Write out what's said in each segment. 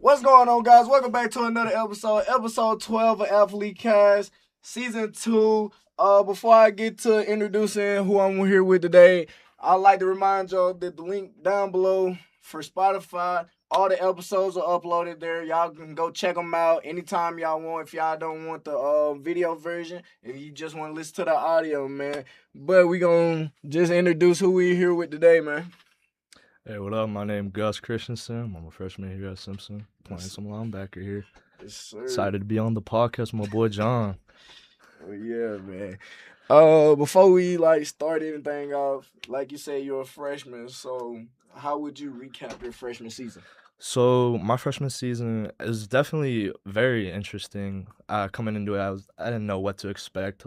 What's going on, guys? Welcome back to another episode 12 of AthleteCast, Season 2. Before I get to introducing who I'm here with today, I'd like to remind y'all that the link down below for Spotify, all the episodes are uploaded there. Y'all can go check them out anytime y'all want if y'all don't want the video version, if you just want to listen to the audio, man. But we gonna just introduce who we here with today, man. Hey, what up? My name Gus Christensen. I'm a freshman here at Simpson, playing some linebacker here. Yes, sir. Excited to be on the podcast with my boy John. Oh, yeah, man. Before we start anything off, like you say, you're a freshman. So, how would you recap your freshman season? So my freshman season is definitely very interesting. Coming into it, I didn't know what to expect.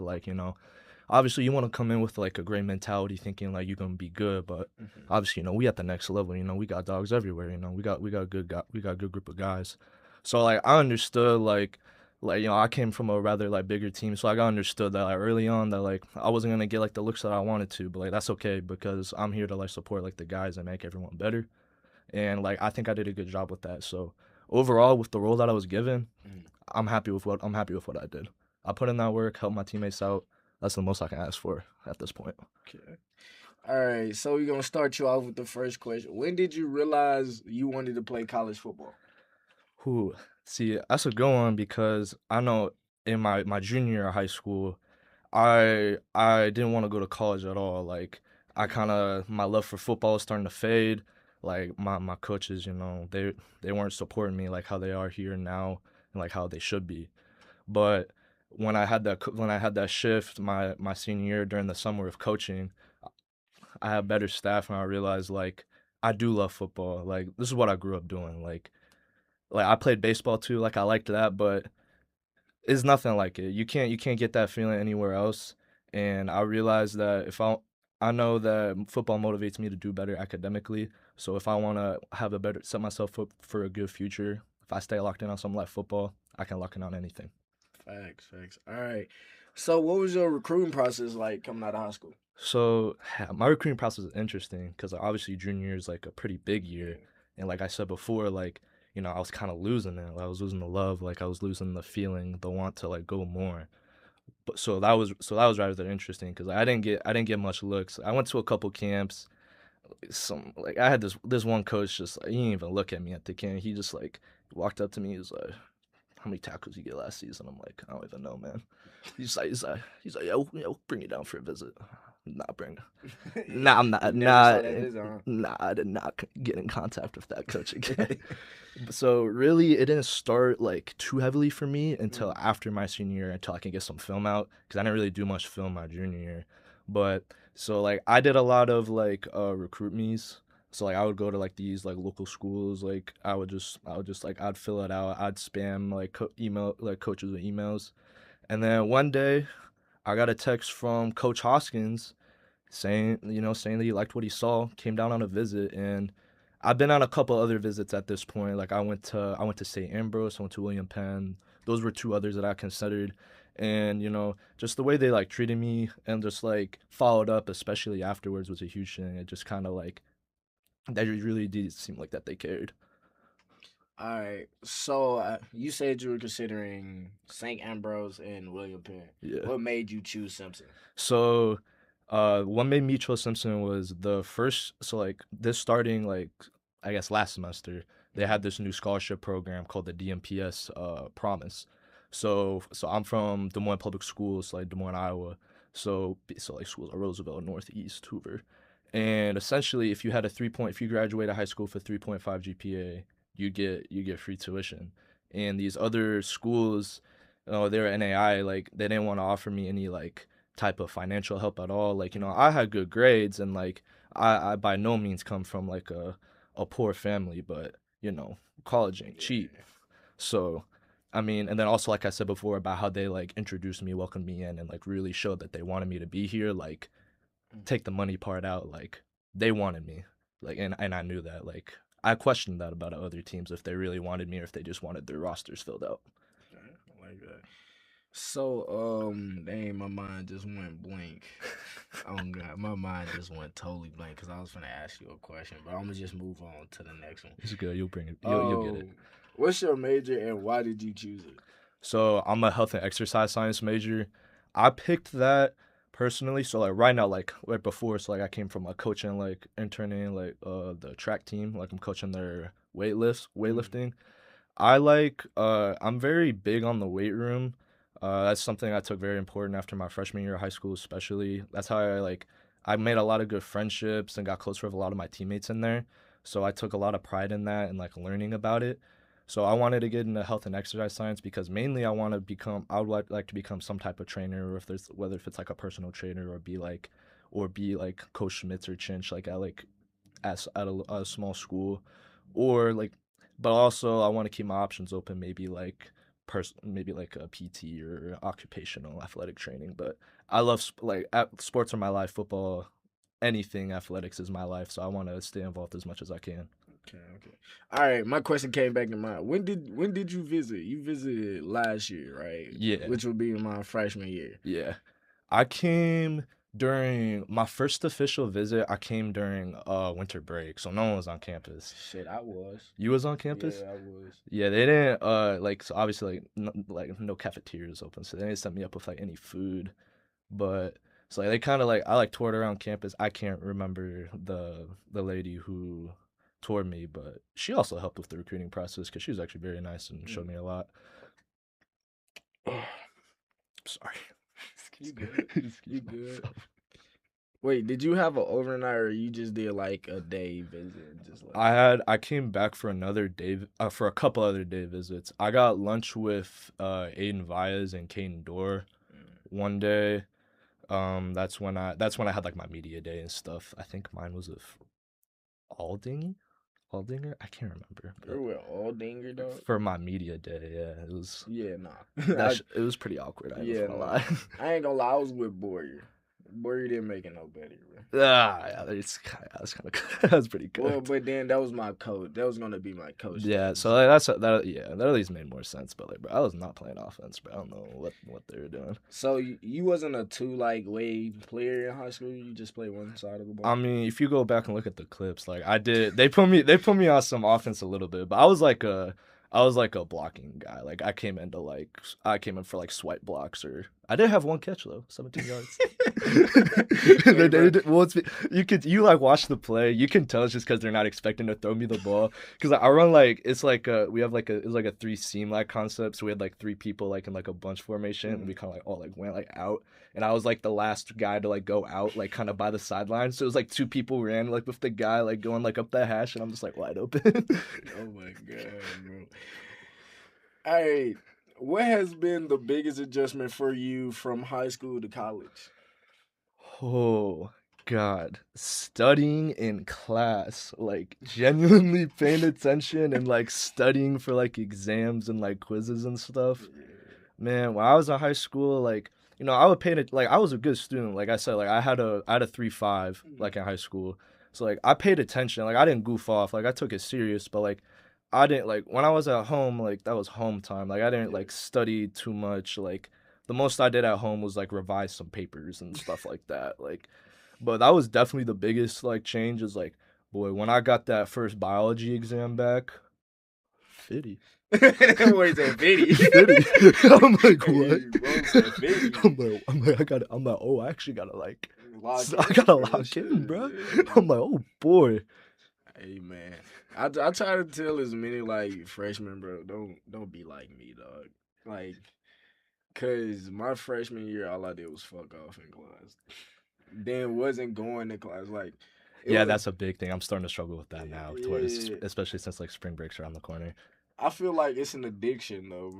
Obviously you want to come in with like a great mentality, thinking like you're gonna be good. But obviously, we at the next level. We got dogs everywhere. We got a good group of guys. So like I understood I came from a rather like bigger team, so I got understood that like early on that like I wasn't gonna get like the looks that I wanted to, but like that's okay because I'm here to like support like the guys and make everyone better. And like I think I did a good job with that. So overall, with the role that I was given, I'm happy with what I did. I put in that work, helped my teammates out. That's the most I can ask for at this point. Okay. All right. So we're gonna start you off with the first question. When did you realize you wanted to play college football? See, that's a good one because I know in my junior year of high school, I didn't want to go to college at all. Like my love for football was starting to fade. Like my coaches, they weren't supporting me like how they are here now and like how they should be. But when I had that shift my senior year during the summer of coaching, I had better staff and I realized like I do love football. Like this is what I grew up doing. Like I played baseball too. Like I liked that, but it's nothing like it. You can't get that feeling anywhere else. And I realized that I know that football motivates me to do better academically. So if I want to have a better set myself up for a good future, if I stay locked in on something like football, I can lock in on anything. Facts. All right. So what was your recruiting process like coming out of high school? So my recruiting process is interesting because obviously junior year is like a pretty big year, and like I said before, I was kind of losing it. I was losing the love, like I was losing the feeling, the want to like go more. But so that was rather interesting because I didn't get much looks. I went to a couple camps. I had this one coach just like, he didn't even look at me at the camp. He just like walked up to me. He was like, "How many tackles you get last season?" I'm like, "I don't even know, man." He's like, yo, bring you down for a visit. Not bring. Nah, I'm not. Nah, I did not get in contact with that coach again. So really, it didn't start like too heavily for me until after my senior year, until I can get some film out, because I didn't really do much film my junior year. But so like I did a lot of like recruit me's. So like I would go to like these like local schools. Like I would just like I'd fill it out. I'd spam like email like coaches with emails, and then one day I got a text from Coach Hoskins saying that he liked what he saw, came down on a visit, and I've been on a couple other visits at this point. Like I went to St. Ambrose, I went to William Penn. Those were two others that I considered, and just the way they like treated me and just like followed up, especially afterwards, was a huge thing. It just kind of like that really did seem like that they cared. All right. So you said you were considering St. Ambrose and William Penn. Yeah. What made you choose Simpson? So, what made me choose Simpson was the first. So, like this starting like I guess last semester, they had this new scholarship program called the DMPS Promise. So I'm from Des Moines Public Schools, like Des Moines, Iowa. So like schools are Roosevelt, Northeast, Hoover, and essentially, if you graduate high school with 3.5 GPA, you get free tuition. And these other schools, they're NAI, like they didn't want to offer me any like type of financial help at all. Like, I had good grades and like I by no means come from like a poor family, but college ain't cheap. So I mean, and then also like I said before about how they like introduced me, welcomed me in, and like really showed that they wanted me to be here. Like take the money part out, like they wanted me, like and I knew that. Like I questioned that about other teams if they really wanted me or if they just wanted their rosters filled out. Okay, I like that. So, dang, my mind just went blank. Oh God, my mind just went totally blank because I was gonna ask you a question, but I'm gonna just move on to the next one. It's good. You'll bring it. You'll get it. Oh, what's your major and why did you choose it? So I'm a health and exercise science major. I picked that personally. So like right now, like right before, so like I came from like coaching, like interning, like the track team. Like I'm coaching their Mm. weightlifting. I'm very big on the weight room. That's something I took very important after my freshman year of high school, especially. That's how I made a lot of good friendships and got closer with a lot of my teammates in there. So I took a lot of pride in that and like learning about it. So I wanted to get into health and exercise science because mainly I would like to become some type of trainer, or if there's whether if it's like a personal trainer or be like Coach Schmitz or Chinch, like at a small school, or like, but also I want to keep my options open. Maybe like a PT or occupational athletic training. But I love sports are my life. Football, anything athletics is my life. So I want to stay involved as much as I can. Okay, okay. All right, my question came back to mind. When did you visit? You visited last year, right? Yeah, Which would be my freshman year. yeah. I came during my first official visit. I came during winter break, so no one was on campus. Shit, I was. You was on campus? Yeah, I was. Yeah, they didn't like so obviously like no cafeterias open, so they didn't set me up with like any food. But so like they kind of like I like toured around campus. I can't remember the lady who toured me, but she also helped with the recruiting process because she was actually very nice and showed me a lot. Sorry. You good? Excuse You good? myself. Wait, did you have an overnight or you just did like a day visit? Just like I came back for another day for a couple other day visits. I got lunch with Aiden Vias and Caden Dorr one day. That's when I had like my media day and stuff. I think mine was with Aldinger. Aldinger? I can't remember, you're but with all dinger dog? for my media day, yeah, Yeah, nah. it was pretty awkward. I ain't Yeah, gonna nah. lie. I ain't gonna lie, I was with Boyer. Boyer didn't make it no better, bro. Yeah, that's kind of that's pretty Well, good. but then that was my coach. That was gonna be my coach Yeah, then. so like, that at least made more sense. But like, bro, I was not playing offense, bro. I don't know what they were doing. So you wasn't a two like way player in high school. You just played one side of the ball. I mean, if you go back and look at the clips, like I did, they put me on some offense a little bit, but I was like a blocking guy. Like I came in for like swipe blocks, or I did have one catch though, 17 yards. Hey, bro. You like watch the play, you can tell it's just because they're not expecting to throw me the ball. Because I run like we have like it's like a three seam like concept, so we had like three people like in like a bunch formation, and we kind of like all like went like out, and I was like the last guy to like go out, like kind of by the sideline. So it was like two people ran like with the guy like going like up the hash, and I'm just like wide open. Oh my god, bro. All right. What has been the biggest adjustment for you from high school to college? Oh God, studying in class, like genuinely paying attention and like studying for like exams and like quizzes and stuff. Man, when I was in high school, like I would pay it. Like I was a good student. Like I said, like I had a 3.5 like in high school. So like I paid attention. Like I didn't goof off. Like I took it serious. But like I didn't like when I was at home. Like that was home time. Like I didn't Yeah. like study too much. Like the most I did at home was like revise some papers and stuff like that. Like, but that was definitely the biggest like change. Is like, boy, when I got that first biology exam back, 50. Wait, that 50? 50. I'm like, what? Hey, bro said 50. Oh, I actually gotta like, Lock I in gotta for this lock in, shit. bro. Yeah. I'm like, oh boy. Hey man, I try to tell as many like freshmen, bro. Don't be like me, dog. Like, cause my freshman year, all I did was fuck off in class. Then wasn't going to class. Like, it Yeah, was. that's a big thing. I'm starting to struggle with that now, towards Yeah, especially since like spring breaks around the corner. I feel like it's an addiction though.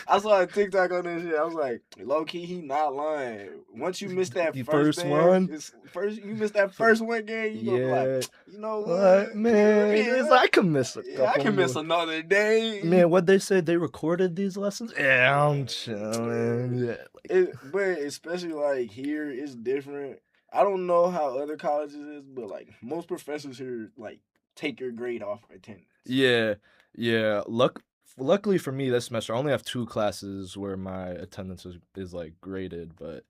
I saw a TikTok on this shit. I was like, low key, he not lying. Once you miss that The first first game, one, it's first you miss that first one game, you gonna be like, yeah. you know What what? man? I can miss a Yeah, I couple can miss more. another day. Man, what they say they recorded these lessons? Yeah, I'm chilling. Yeah, like But especially like here, it's different. I don't know how other colleges is, but like most professors here like take your grade off attendance. yeah, yeah. Luck. luckily for me this semester, I only have 2 classes where my attendance is like graded, but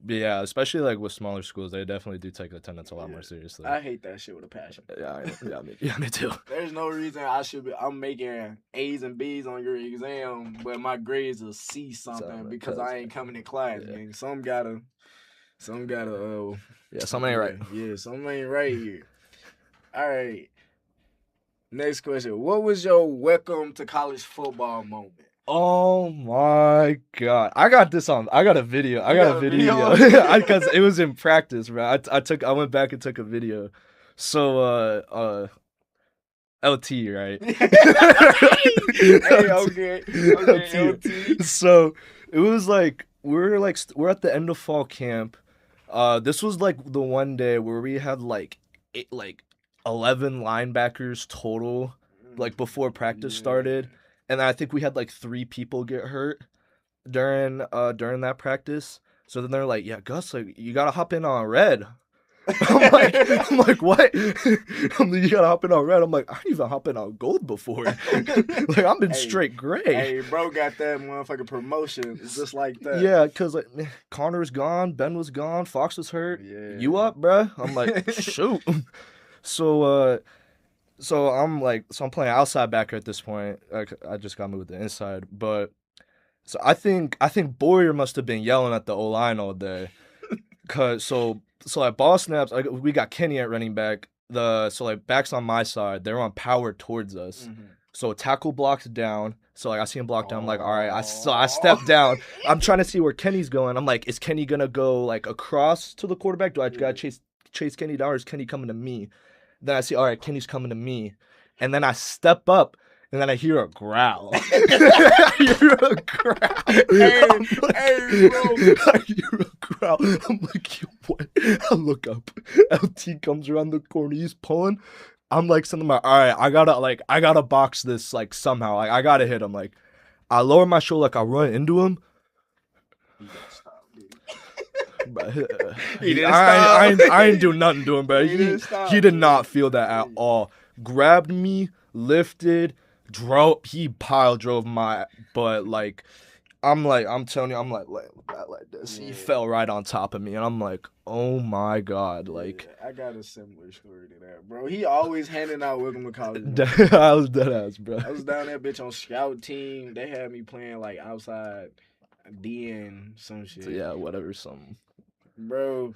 yeah, especially like with smaller schools, they definitely do take attendance a lot more seriously. I hate that shit with a passion. Yeah, me too. There's no reason I should be. I'm making A's and B's on your exam, but my grades are C something because I ain't coming to class. Yeah. Man. Some gotta. Yeah, something ain't right. Yeah, something ain't right here. All right. Next question. What was your welcome to college football moment? Oh my god! I got a video. I got a video because it was in practice, bro. I went back and took a video. So LT, right? Hey, okay, LT. So it was like we're at the end of fall camp. This was like the one day where we had like 11 linebackers total, like before practice started. And I think we had like 3 people get hurt during that practice. So then they're like, "Yeah, Gus, like you gotta hop in on red." I'm like, what? You gotta hop in on red. I'm like, I didn't even hop in on gold before. Like I'm in straight gray. Hey, bro, got that motherfucking promotion. It's just like that. Yeah, cause like Connor was gone, Ben was gone, Fox was hurt. Yeah. You up, bro? I'm like, shoot. So I'm playing outside backer at this point. I just got moved to the inside, but so I think Boyer must have been yelling at the O-line all day, cause like ball snaps. We got Kenny at running back. Backs on my side. They're on power towards us. Mm-hmm. So tackle blocks down. So like I see him block down. I'm like, all right. I step down. I'm trying to see where Kenny's going. I'm like, is Kenny gonna go like across to the quarterback? Do I gotta chase Kenny down, or is Kenny coming to me? Then I see, all right, Kenny's coming to me. And then I step up, and then I hear a growl. Hey, bro. I hear a growl. I'm like, what? I look up. LT comes around the corner. He's pulling. I'm like, something like, all right, I gotta box this, like, somehow. Like, I gotta hit him. Like, I lower my shoulder, like, I run into him. He didn't stop. I ain't do nothing to him, bro. He did not feel that at all. Grabbed me, lifted, drove. He drove my butt. Like, I'm telling you, I'm like this. Yeah. He fell right on top of me, and I'm like, oh my god, like. Yeah, I got a similar story to that, bro. He always handing out welcome to college. I was dead ass, bro. I was down there, bitch, on scout team. They had me playing like outside, DN some shit. So, yeah, whatever, something. Bro,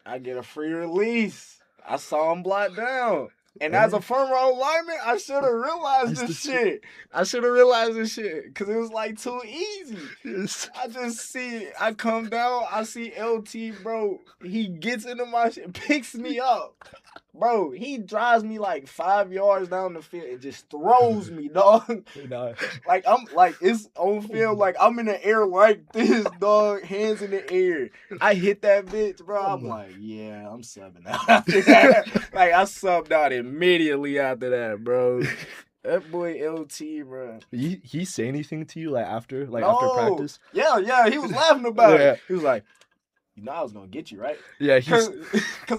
I get a free release. I saw him block down. And as a front row lineman, I should have realized this shit. Because it was like too easy. Yes. I come down, I see LT, bro. He gets into my shit, picks me up. Bro, he drives me like 5 yards down the field and just throws me, dog. Like it's on film, like I'm in the air like this, dog, hands in the air. I hit that bitch, bro. I'm like, yeah, I'm subbing out after that. Like I subbed out immediately after that, bro. That boy LT, bro. He say anything to you like after practice? Yeah, he was laughing about it. He was like, you know I was gonna get you, right? Yeah, because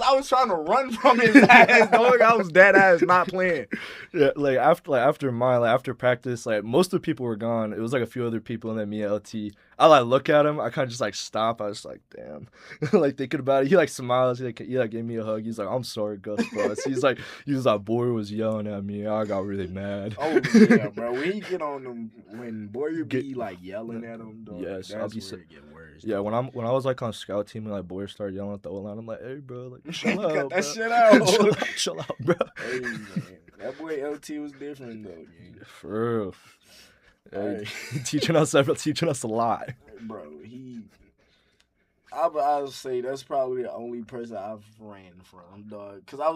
I was trying to run from his ass, dog. I was dead ass not playing. Yeah, like after practice, like most of the people were gone. It was like a few other people and then me and LT. I like look at him. I kind of just like stop. I was like, damn, like thinking about it. He like smiles. He gave me a hug. He's like, I'm sorry, Gus, bro. He was like, Boyer was yelling at me. I got really mad. Oh yeah, bro. When he get on them, when Boyer be like yelling at him, dog, yes, that's where it get worse. Yeah, when I was like on scout team and like Boyer started yelling at the O-line, I'm like, hey, bro, like chill out, cut that shit out. chill out, bro. Hey, man. That boy LT was different though, man. For real. Hey, teaching us a lot. Bro, I would say that's probably the only person I've ran from, dog. Cause I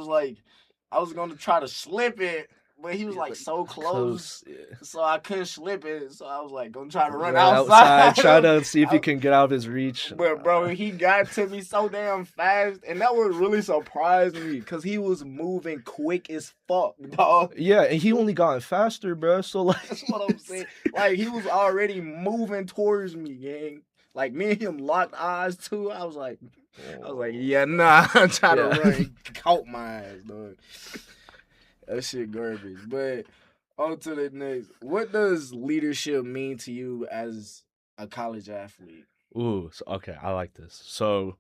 was gonna try to slip it, but he was like so close. Yeah. So I couldn't slip it. So I was like gonna try to run outside. Try to see if he can get out of his reach. But bro, he got to me so damn fast, and that would really surprise me, cause he was moving quick as fuck, dog. Yeah, and he only gotten faster, bro. So like, that's what I'm saying. Like he was already moving towards me, gang. Like me and him locked eyes too. I was like, yeah, nah. I'm trying to run. He caught my ass, dog. That shit garbage. But On to the next. What does leadership mean to you as a college athlete? Ooh, so, okay, I like this. So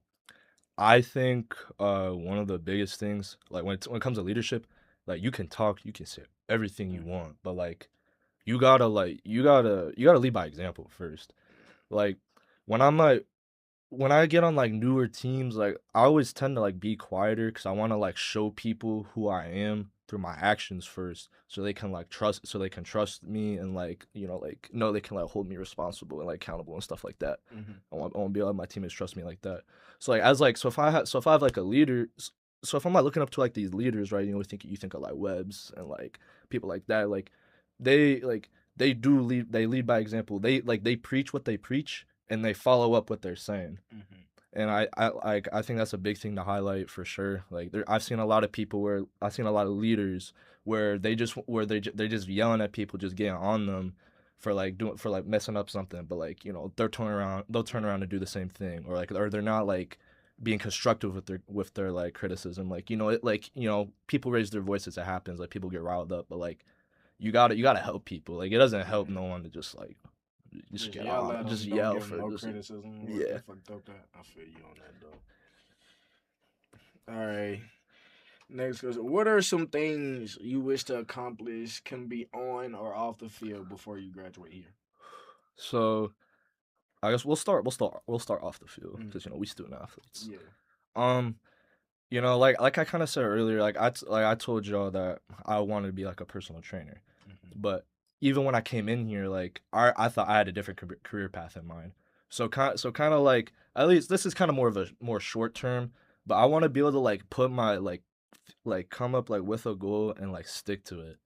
I think one of the biggest things, like when it comes to leadership, like you can talk, you can say everything you want, but like you gotta lead by example first. Like when I'm like when I get on like newer teams, like I always tend to like be quieter because I want to like show people who I am through my actions first, so they can like trust me and like like know they can like hold me responsible and like accountable and stuff like that. I want to be able to have my teammates trust me like that. So like as like so if I have like a leader, so if I'm like looking up to like these leaders, right? You think of like Webbs and like people like that, they like they lead by example. They preach what they preach and they follow up what they're saying. And I think that's a big thing to highlight for sure. Like I've seen a lot of people where I've seen a lot of leaders where they're just yelling at people, just getting on them for like messing up something, but like they'll turn around and do the same thing, or they're not like being constructive with their like criticism. Like people raise their voices, it happens, like people get riled up, but like you gotta help people. Like it doesn't help no one to just like just get yell on, at just them. Don't yell give them for no just criticism. yeah. They fucked up that. I feel you on that though. All right. Next question. What are some things you wish to accomplish can be on or off the field before you graduate here? So I guess we'll start off the field because we student athletes. Yeah. Um, like I kind of said earlier, like I told y'all that I wanted to be like a personal trainer, but even when I came in here, like I thought I had a different career path in mind. So kind of like at least this is kind of more of a more short term, but I want to be able to like put my like come up like with a goal and like stick to it.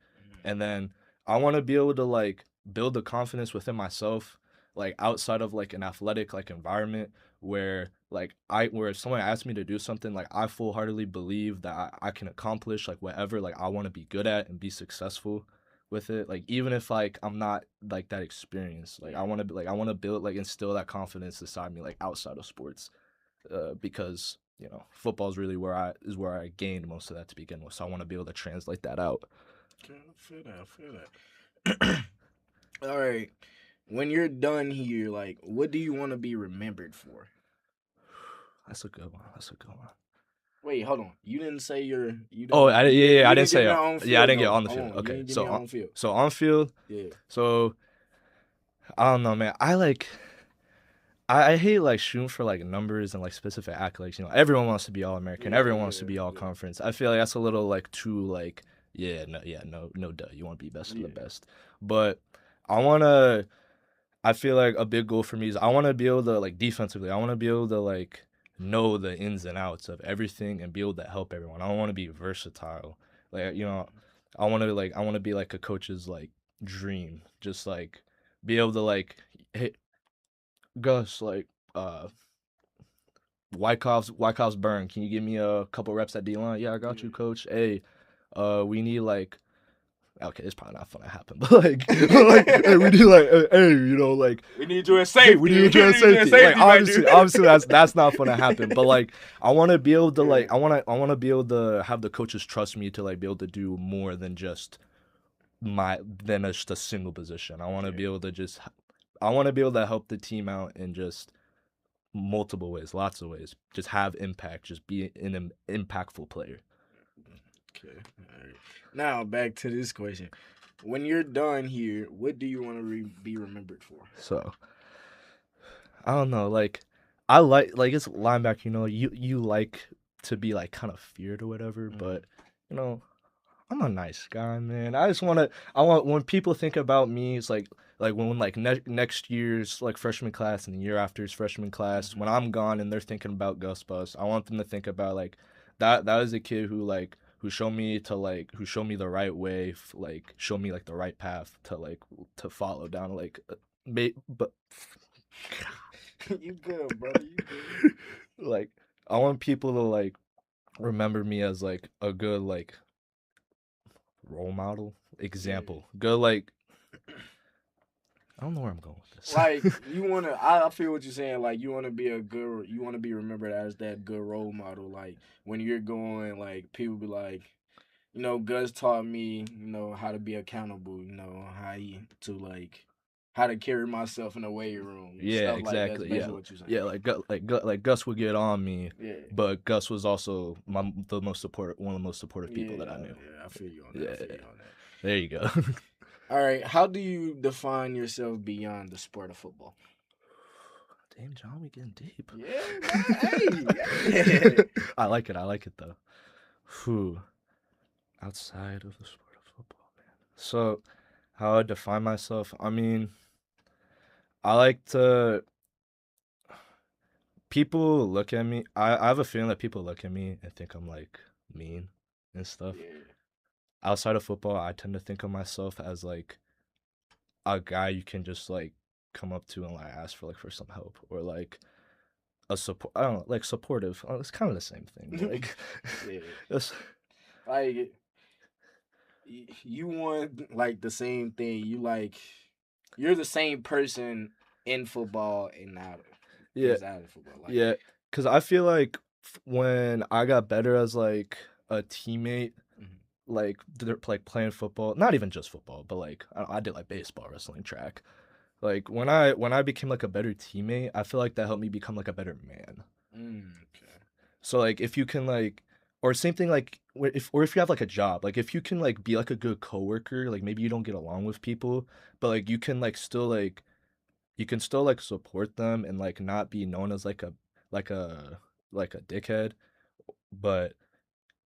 And then I want to be able to like build the confidence within myself like outside of like an athletic like environment where if someone asks me to do something, like I full-heartedly believe that I can accomplish like whatever like I want to be good at and be successful with it, like even if like I'm not like that experienced, like I want to build like instill that confidence inside me like outside of sports, because football is really where I gained most of that to begin with. So I want to be able to translate that out. Okay, I feel that. I feel that. All right. When you're done here, like, what do you want to be remembered for? That's a good one. That's a good one. Wait, hold on. You didn't say you didn't. Oh, I didn't say your own field. yeah, I didn't get No, on the hold field. on. You Okay, didn't give me your own field. so on field, Yeah. so I don't know, man. I hate like shooting for like numbers and like specific accolades. Everyone wants to be all American. Everyone wants to be all conference. I feel like that's a little like too like no duh. You want to be best of the best. But I wanna. I feel like a big goal for me is I want to be able to like defensively. I want to be able to like know the ins and outs of everything and be able to help everyone. I want to be versatile. Like I want to be like a coach's like dream. Just like be able to like hey Gus, like Wyckoff's burn. Can you give me a couple reps at D line? Yeah, I got you, coach. Hey, we need like okay, it's probably not gonna happen, but like hey, we need like hey, like we need you in safety. We need you in safety. Like obviously that's not gonna happen. But like I want to be able to like I want to be able to have the coaches trust me to like be able to do more than just just a single position. I want to be able to help the team out in just multiple ways, lots of ways. Just have impact. Just be an impactful player. Okay. All right. Now back to this question: when you're done here, what do you want to be remembered for? So I don't know. Like I like it's linebacker. You like to be like kind of feared or whatever, but I'm a nice guy, man. I want when people think about me, it's like when like next year's like freshman class and the year after's freshman class, when I'm gone and they're thinking about Gus Bus, I want them to think about like that was a kid who showed me the right way, like show me like the right path to follow down like but You good, bro. You good. like I want people to like remember me as like a good like role model example. Good like I don't know where I'm going with this. Like you wanna, I feel what you're saying. Like you wanna be remembered as that good role model. Like when you're going, like people be like, Gus taught me, how to be accountable, how to carry myself in the weight room, Yeah, stuff like that's exactly. Yeah, basically what you're saying. yeah. Like Gus would get on me, Yeah. but Gus was also one of the most supportive people that I knew. Yeah, I feel you on that. Yeah, I feel you on that. there you go. All right, how do you define yourself beyond the sport of football? Damn, John, we getting deep. Yeah, man. Hey. I like it though. Whew. Outside of the sport of football, man. So, how I define myself? I mean, I like to. People look at me. I have a feeling that people look at me and think I'm like mean and stuff. Yeah. Outside of football, I tend to think of myself as like a guy you can just like come up to and like ask for some help or like a support. I don't know, like supportive. It's kind of the same thing. But, like, Yeah. it's, Like you want like the same thing. You're the same person in football and out yeah, out of football. Like yeah. Because I feel like when I got better as like a teammate, Mhm. like playing football, not even just football, but like I did like baseball, wrestling, track. Like when I became like a better teammate, I feel like that helped me become like a better man. Okay. So like if you can like or same thing like if you have like a job, like if you can like be like a good coworker, like maybe you don't get along with people, but like you can like still like you can still like support them and like not be known as like a like a dickhead, but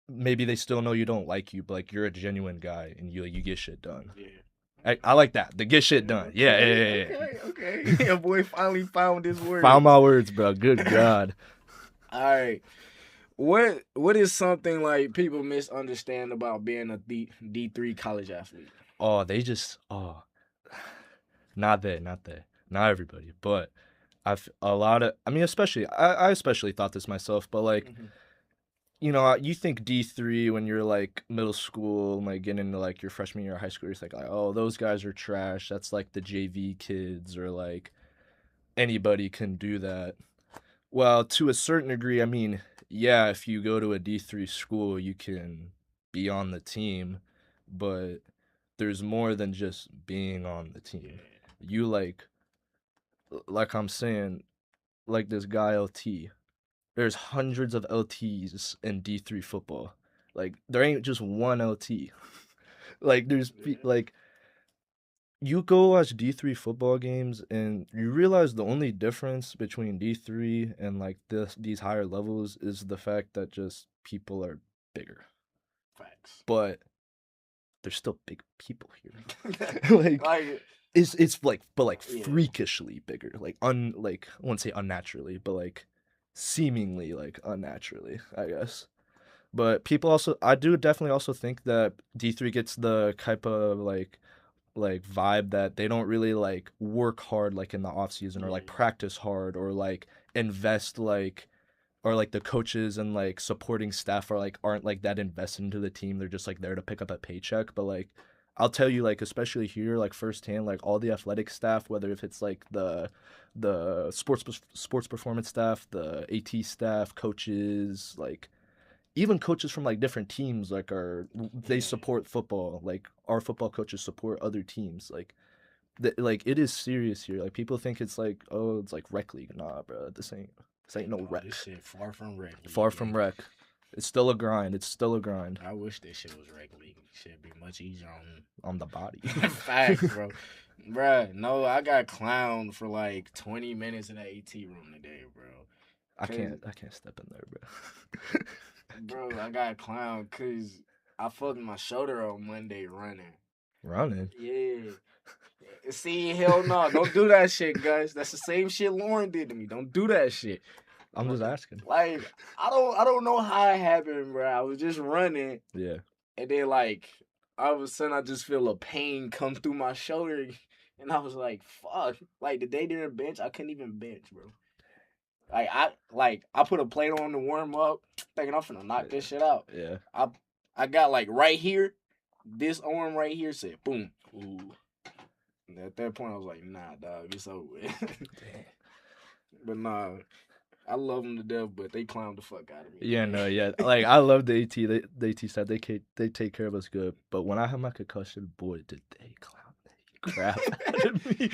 maybe they still know you don't like you, but like you're a genuine guy and you get shit done. Yeah. I like that. The get shit done. Yeah, yeah, yeah, yeah. Okay. Your boy finally found his word. Found my words, bro. Good God. All right. What is something like people misunderstand about being a D3 college athlete? Oh, not not everybody, but I mean, especially I especially thought this myself, but like Mhm. you think D3 when you're like middle school, like getting into like your freshman year of high school, you're like, oh, those guys are trash. That's like the JV kids or like anybody can do that. Well, to a certain degree, I mean, yeah, if you go to a D3 school, you can be on the team, but there's more than just being on the team. You like I'm saying, like this guy LT. There's hundreds of LTs in D3 football. Like there ain't just one LT. Like like you go watch D3 football games and you realize the only difference between D3 and like these higher levels is the fact that just people are bigger. Facts. But there's still big people here. like it's like but like Yeah. freakishly bigger. Like like I wouldn't say unnaturally, but like seemingly like unnaturally, I guess. But people also I do definitely also think that D3 gets the type of like vibe that they don't really like work hard like in the off season or like practice hard or like invest like or like the coaches and like supporting staff are like aren't like that invested into the team. They're just like there to pick up a paycheck. But like I'll tell you like especially here like firsthand like all the athletic staff, whether if it's like the sports performance staff, the AT staff, coaches, like even coaches from like different teams like they support football. Like our football coaches support other teams. Like it is serious here. Like people think it's like oh it's like rec league. Nah, bro, this ain't no rec. This shit far from rec. Far from rec. It's still a grind. It's still a grind. I wish this shit was rec league. Shit'd be much easier on the body. Facts, bro. Bruh, no, I got clowned for like 20 minutes in the AT room today, bro. I can't step in there, bro. Bro, I got clowned because I fucked my shoulder on Monday running. Running? Yeah. See, hell no. Don't do that shit, guys. That's the same shit Lauren did to me. Don't do that shit. I'm just asking. Like, I don't know how it happened, bro. I was just running. Yeah. And then like all of a sudden I just feel a pain come through my shoulder. And I was like, fuck. Like the day during bench, I couldn't even bench, bro. I put a plate on to warm up, thinking I'm finna knock this shit out. Yeah. I got like right here, this arm right here said boom. Ooh. And at that point I was like, nah, dog, it's over with. But nah. I love them to death, but they clown the fuck out of me. Yeah, no, yeah. Like I love the AT. The AT staff. They take care of us good. But when I had my concussion, boy, did they clown the crap out of me.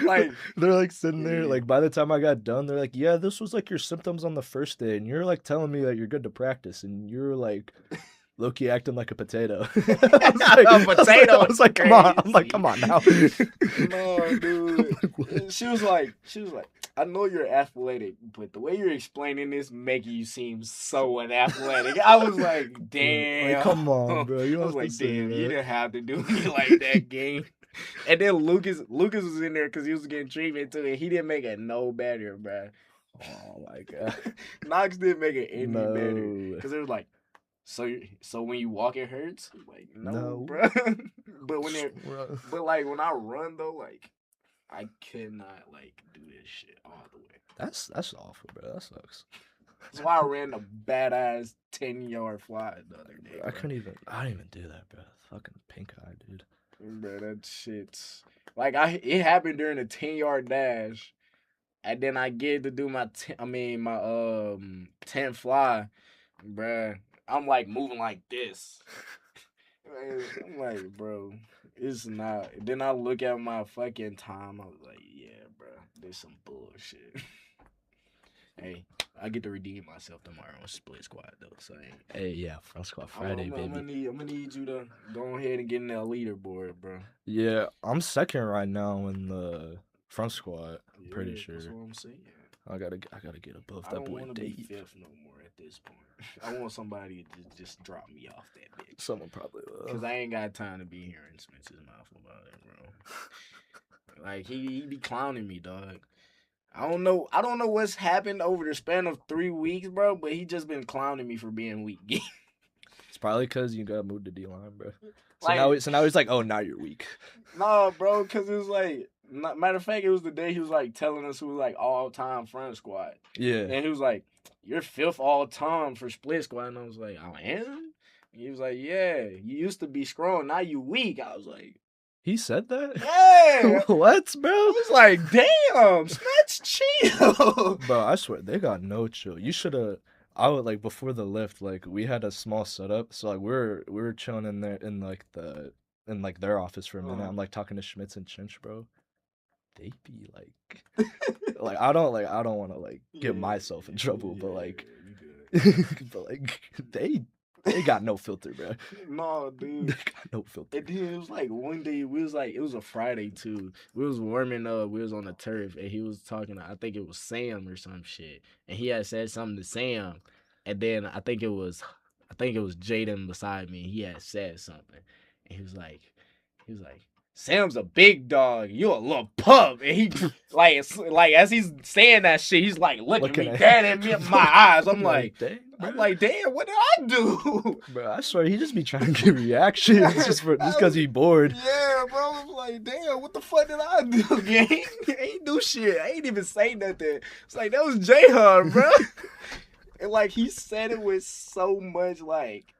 Like they're like sitting there. Like by the time I got done, they're like, "Yeah, this was like your symptoms on the first day, and you're like telling me that you're good to practice, and you're like." Low-key acting like a potato. A potato. I was like, come on. I'm like, come on now. No, dude. She was like, I know you're athletic, but the way you're explaining this making you seem so unathletic. I was like, damn. Like, come on, bro. I was like, damn, you didn't have to do me like that, game. And then Lucas was in there because he was getting treatment too, and he didn't make it no better, bro. Oh my god. Knox didn't make it any better because it was like. So when you walk it hurts? Like no. Bro. But when I run though, like I cannot like do this shit all the way. That's awful, bro. That sucks. That's why I ran a badass 10-yard fly the other day. I didn't even do that, bro. Fucking pink eye, dude. Bro, that shit's like it happened during a 10-yard dash, and then I get to do my 10 fly, bro. I'm like moving like this. I'm like, bro, it's not. Then I look at my fucking time. I was like, yeah, bro, there's some bullshit. Hey, I get to redeem myself tomorrow on split squad though. So hey, yeah, front squad Friday, baby. I'm gonna need you to go ahead and get in that leaderboard, bro. Yeah, I'm second right now in the front squad. I'm pretty sure. That's what I'm saying. I gotta get above that boy. I don't want to be Dave. fifth no more at this point. I want somebody to just drop me off that bitch. Someone probably will. Because I ain't got time to be hearing Spencer's mouth about it, bro. Like, he be clowning me, dog. I don't know what's happened over the span of 3 weeks, bro, but he just been clowning me for being weak. It's probably because you got moved to D-line, bro. So, like, now he's like, oh, now you're weak. No, bro, because it was like, matter of fact, it was the day he was like telling us who was like all-time front squad. Yeah. And he was like, you're fifth all-time for split squad. And I was like, I am? He was like, yeah, you used to be strong, now you weak. I was like, he said that? Yeah. What, bro? I was like, damn, let's chill. Bro, I swear, they got no chill. You should have, I would, like, before the lift, like, we had a small setup. So, like, we were chilling in there in, like, their office for a minute. I'm, like, talking to Schmitz and Chinch, bro. They be, like, like, I don't want to, like, get myself in trouble, but, like, they got no filter, bro. No, dude. They got no filter. And then it was like one day it was a Friday too. We was warming up. We was on the turf, and he was talking to, I think it was Sam or some shit, and he had said something to Sam, and then I think it was Jaden beside me. He had said something, and he was like, Sam's a big dog. You a little pup. And he like as he's saying that shit, he's like looking me dead at me in my eyes. I'm like, damn, what did I do? Bro, I swear he just be trying to get reactions just because he bored. Yeah, bro. I'm like, damn, what the fuck did I do, gang? I ain't do shit. I ain't even say nothing. It's like that was Jayhan, bro. And like he said it with so much like,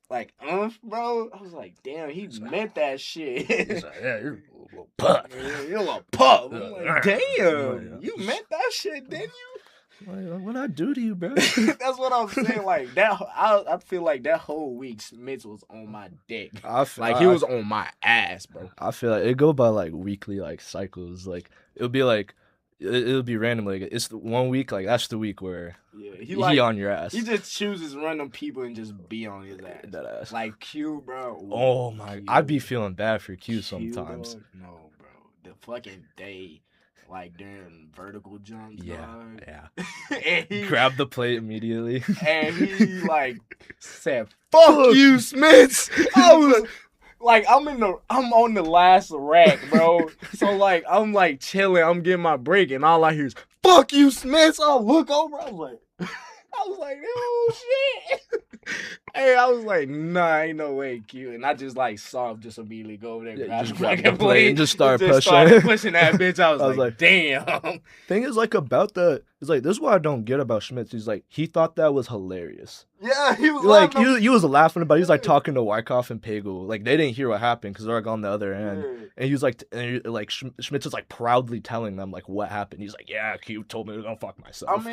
bro. I was like, damn, he meant that shit. He's like, yeah, you're a little pup. You're a little pup. I'm like, damn, you meant that shit, didn't you? Like, what I do to you, bro? That's what I'm saying. Like that, I feel like that whole week Smith was on my dick. He was on my ass, bro. I feel like it go by like weekly like cycles. Like it'll be like. It'll be random. Like it's the 1 week. Like that's the week where he on your ass. He just chooses random people and just be on his ass. That ass. Like Q, bro. Oh my! I'd be feeling bad for Q sometimes. Dog? No, bro. The fucking day, like during vertical jumps. Yeah, dog. yeah. And he grabbed the plate immediately. And he like said, "Fuck you, Smith." I was. Like, I'm on the last rack, bro. So, like, I'm, like, chilling. I'm getting my break. And all I hear is, fuck you, Smith. So I look over. I was I was like, oh shit. Hey, I was like, nah, ain't no way, Q. And I just like saw him just immediately go over there, grab just the grab the fucking plate plate, and just start started pushing. pushing that bitch. I was I was like, like- damn. Thing is, like, about the, it's like, this is what I don't get about Schmitz. He's like, he thought that was hilarious. Yeah, he was Like, laughing. he was laughing about it. He was like Yeah. talking to Wyckoff and Pagel. Like, they didn't hear what happened because they're like on the other end. Yeah. And he was like, Schmitz is like proudly telling them like what happened. He's like, yeah, Q told me to go fuck myself.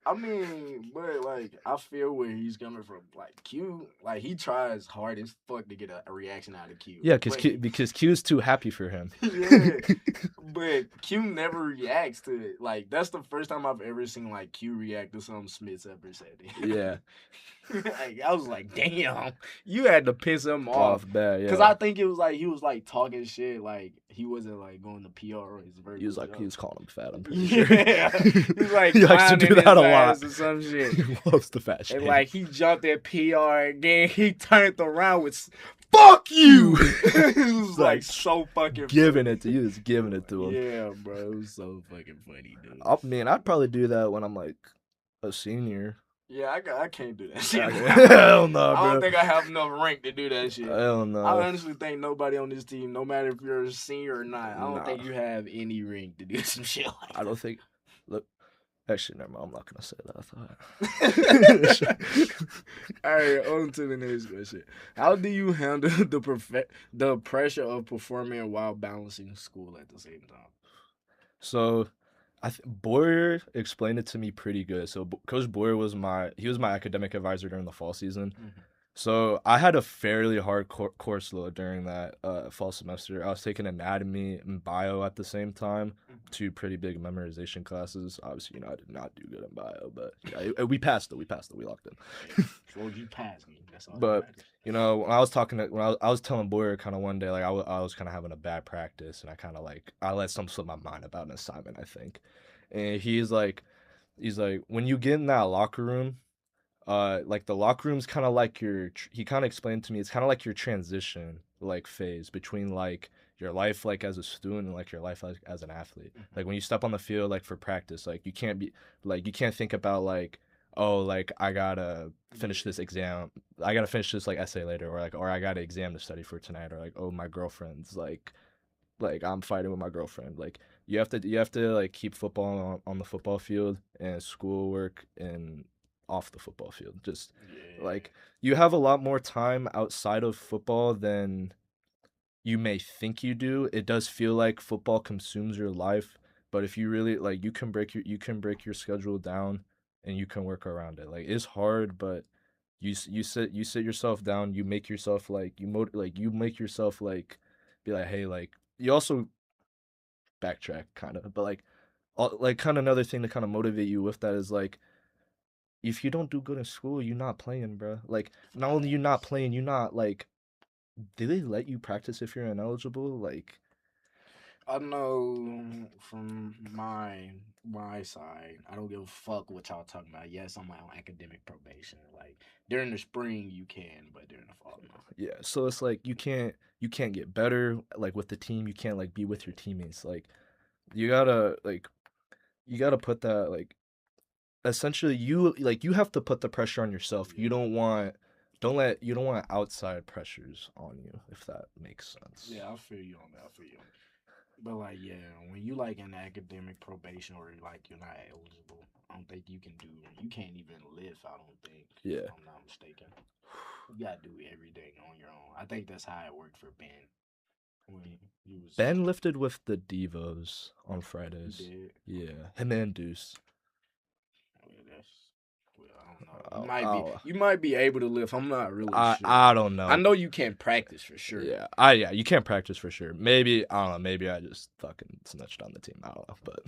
I mean, but like, I feel where he's coming from. Like Q, like he tries hard as fuck to get a reaction out of Q. Yeah, But- because Q's too happy for him. Yeah, but Q never reacts to it. Like that's the first time I've ever seen like Q react to something Smith's ever said. Yeah. Like, I was like, damn, you had to piss him off. Bad, yeah. Cause I think it was like he was like talking shit, like he wasn't like going to PR or his verbal. He was like, joke. he was calling him fat. I'm pretty sure. Yeah, he was like he likes to do clowning that a his lot. ass or some shit. He loves the fat shit. And like he jumped at PR again, he turned around with "fuck you." It was like so fucking giving funny. it to you. Just giving it to him. Yeah, bro, it was so fucking funny, dude. I mean, I'd probably do that when I'm like a senior. Yeah, I can't do that shit. Hell no, bro. I don't think I have enough rank to do that shit. Hell no. I honestly think nobody on this team, no matter if you're a senior or not, I don't Nah. think you have any rank to do some shit like that. I don't think. Look, actually, never mind. I'm not gonna say that. I thought. All right, on to the next question. How do you handle the pressure of performing while balancing school at the same time? So, Boyer explained it to me pretty good. So Coach Boyer was my academic advisor during the fall season. Mm-hmm. So I had a fairly hard course load during that fall semester. I was taking anatomy and bio at the same time, two pretty big memorization classes. Obviously, I did not do good in bio, but yeah, we passed it. We locked in. Well, you passed me. That's all. But when I was I was telling Boyer kind of one day, like I was kind of having a bad practice, and I kind of like I let something slip my mind about an assignment, I think, and he's like, when you get in that locker room, like the locker room's kind of like he kind of explained to me, it's kind of like your transition like phase between like your life like as a student and like your life as an athlete. Mm-hmm. Like when you step on the field like for practice, like you can't think about like, oh, like I gotta finish this exam, I gotta finish this like essay later, or I got an exam to study for tonight, or like, oh, my girlfriend's like I'm fighting with my girlfriend. Like you have to like keep football on the football field and schoolwork and off the football field. Just like you have a lot more time outside of football than you may think you do. It does feel like football consumes your life, but if you really like, you can break your schedule down and you can work around it. Like it's hard, but you sit yourself down, you make yourself like you make yourself like be like, hey, like you also backtrack kind of, but like kind of another thing to kind of motivate you with that is like, if you don't do good in school, you're not playing, bro. Like, not only you not playing, you not like, do they let you practice if you're ineligible? Like, I know from my side, I don't give a fuck what y'all talking about. Yes, I'm on academic probation. Like during the spring you can, but during the fall no. Yeah, so it's like you can't get better like with the team. You can't like be with your teammates. Like, you gotta put that like, essentially you have to put the pressure on yourself. You don't want outside pressures on you, if that makes sense. Yeah, I feel you on that. But like, yeah, when you like in academic probation or like you're not eligible, I don't think you can't even lift. I don't think. Yeah. If I'm not mistaken. You gotta do everything on your own. I think that's how it worked for Ben. Ben lifted with the Devos on Fridays. Did. Yeah, him and Deuce. I don't know. You might be able to lift. I'm not really sure. I don't know. I know you can't practice for sure. Yeah, you can't practice for sure. Maybe I don't know. Maybe I just fucking snitched on the team. I don't know, but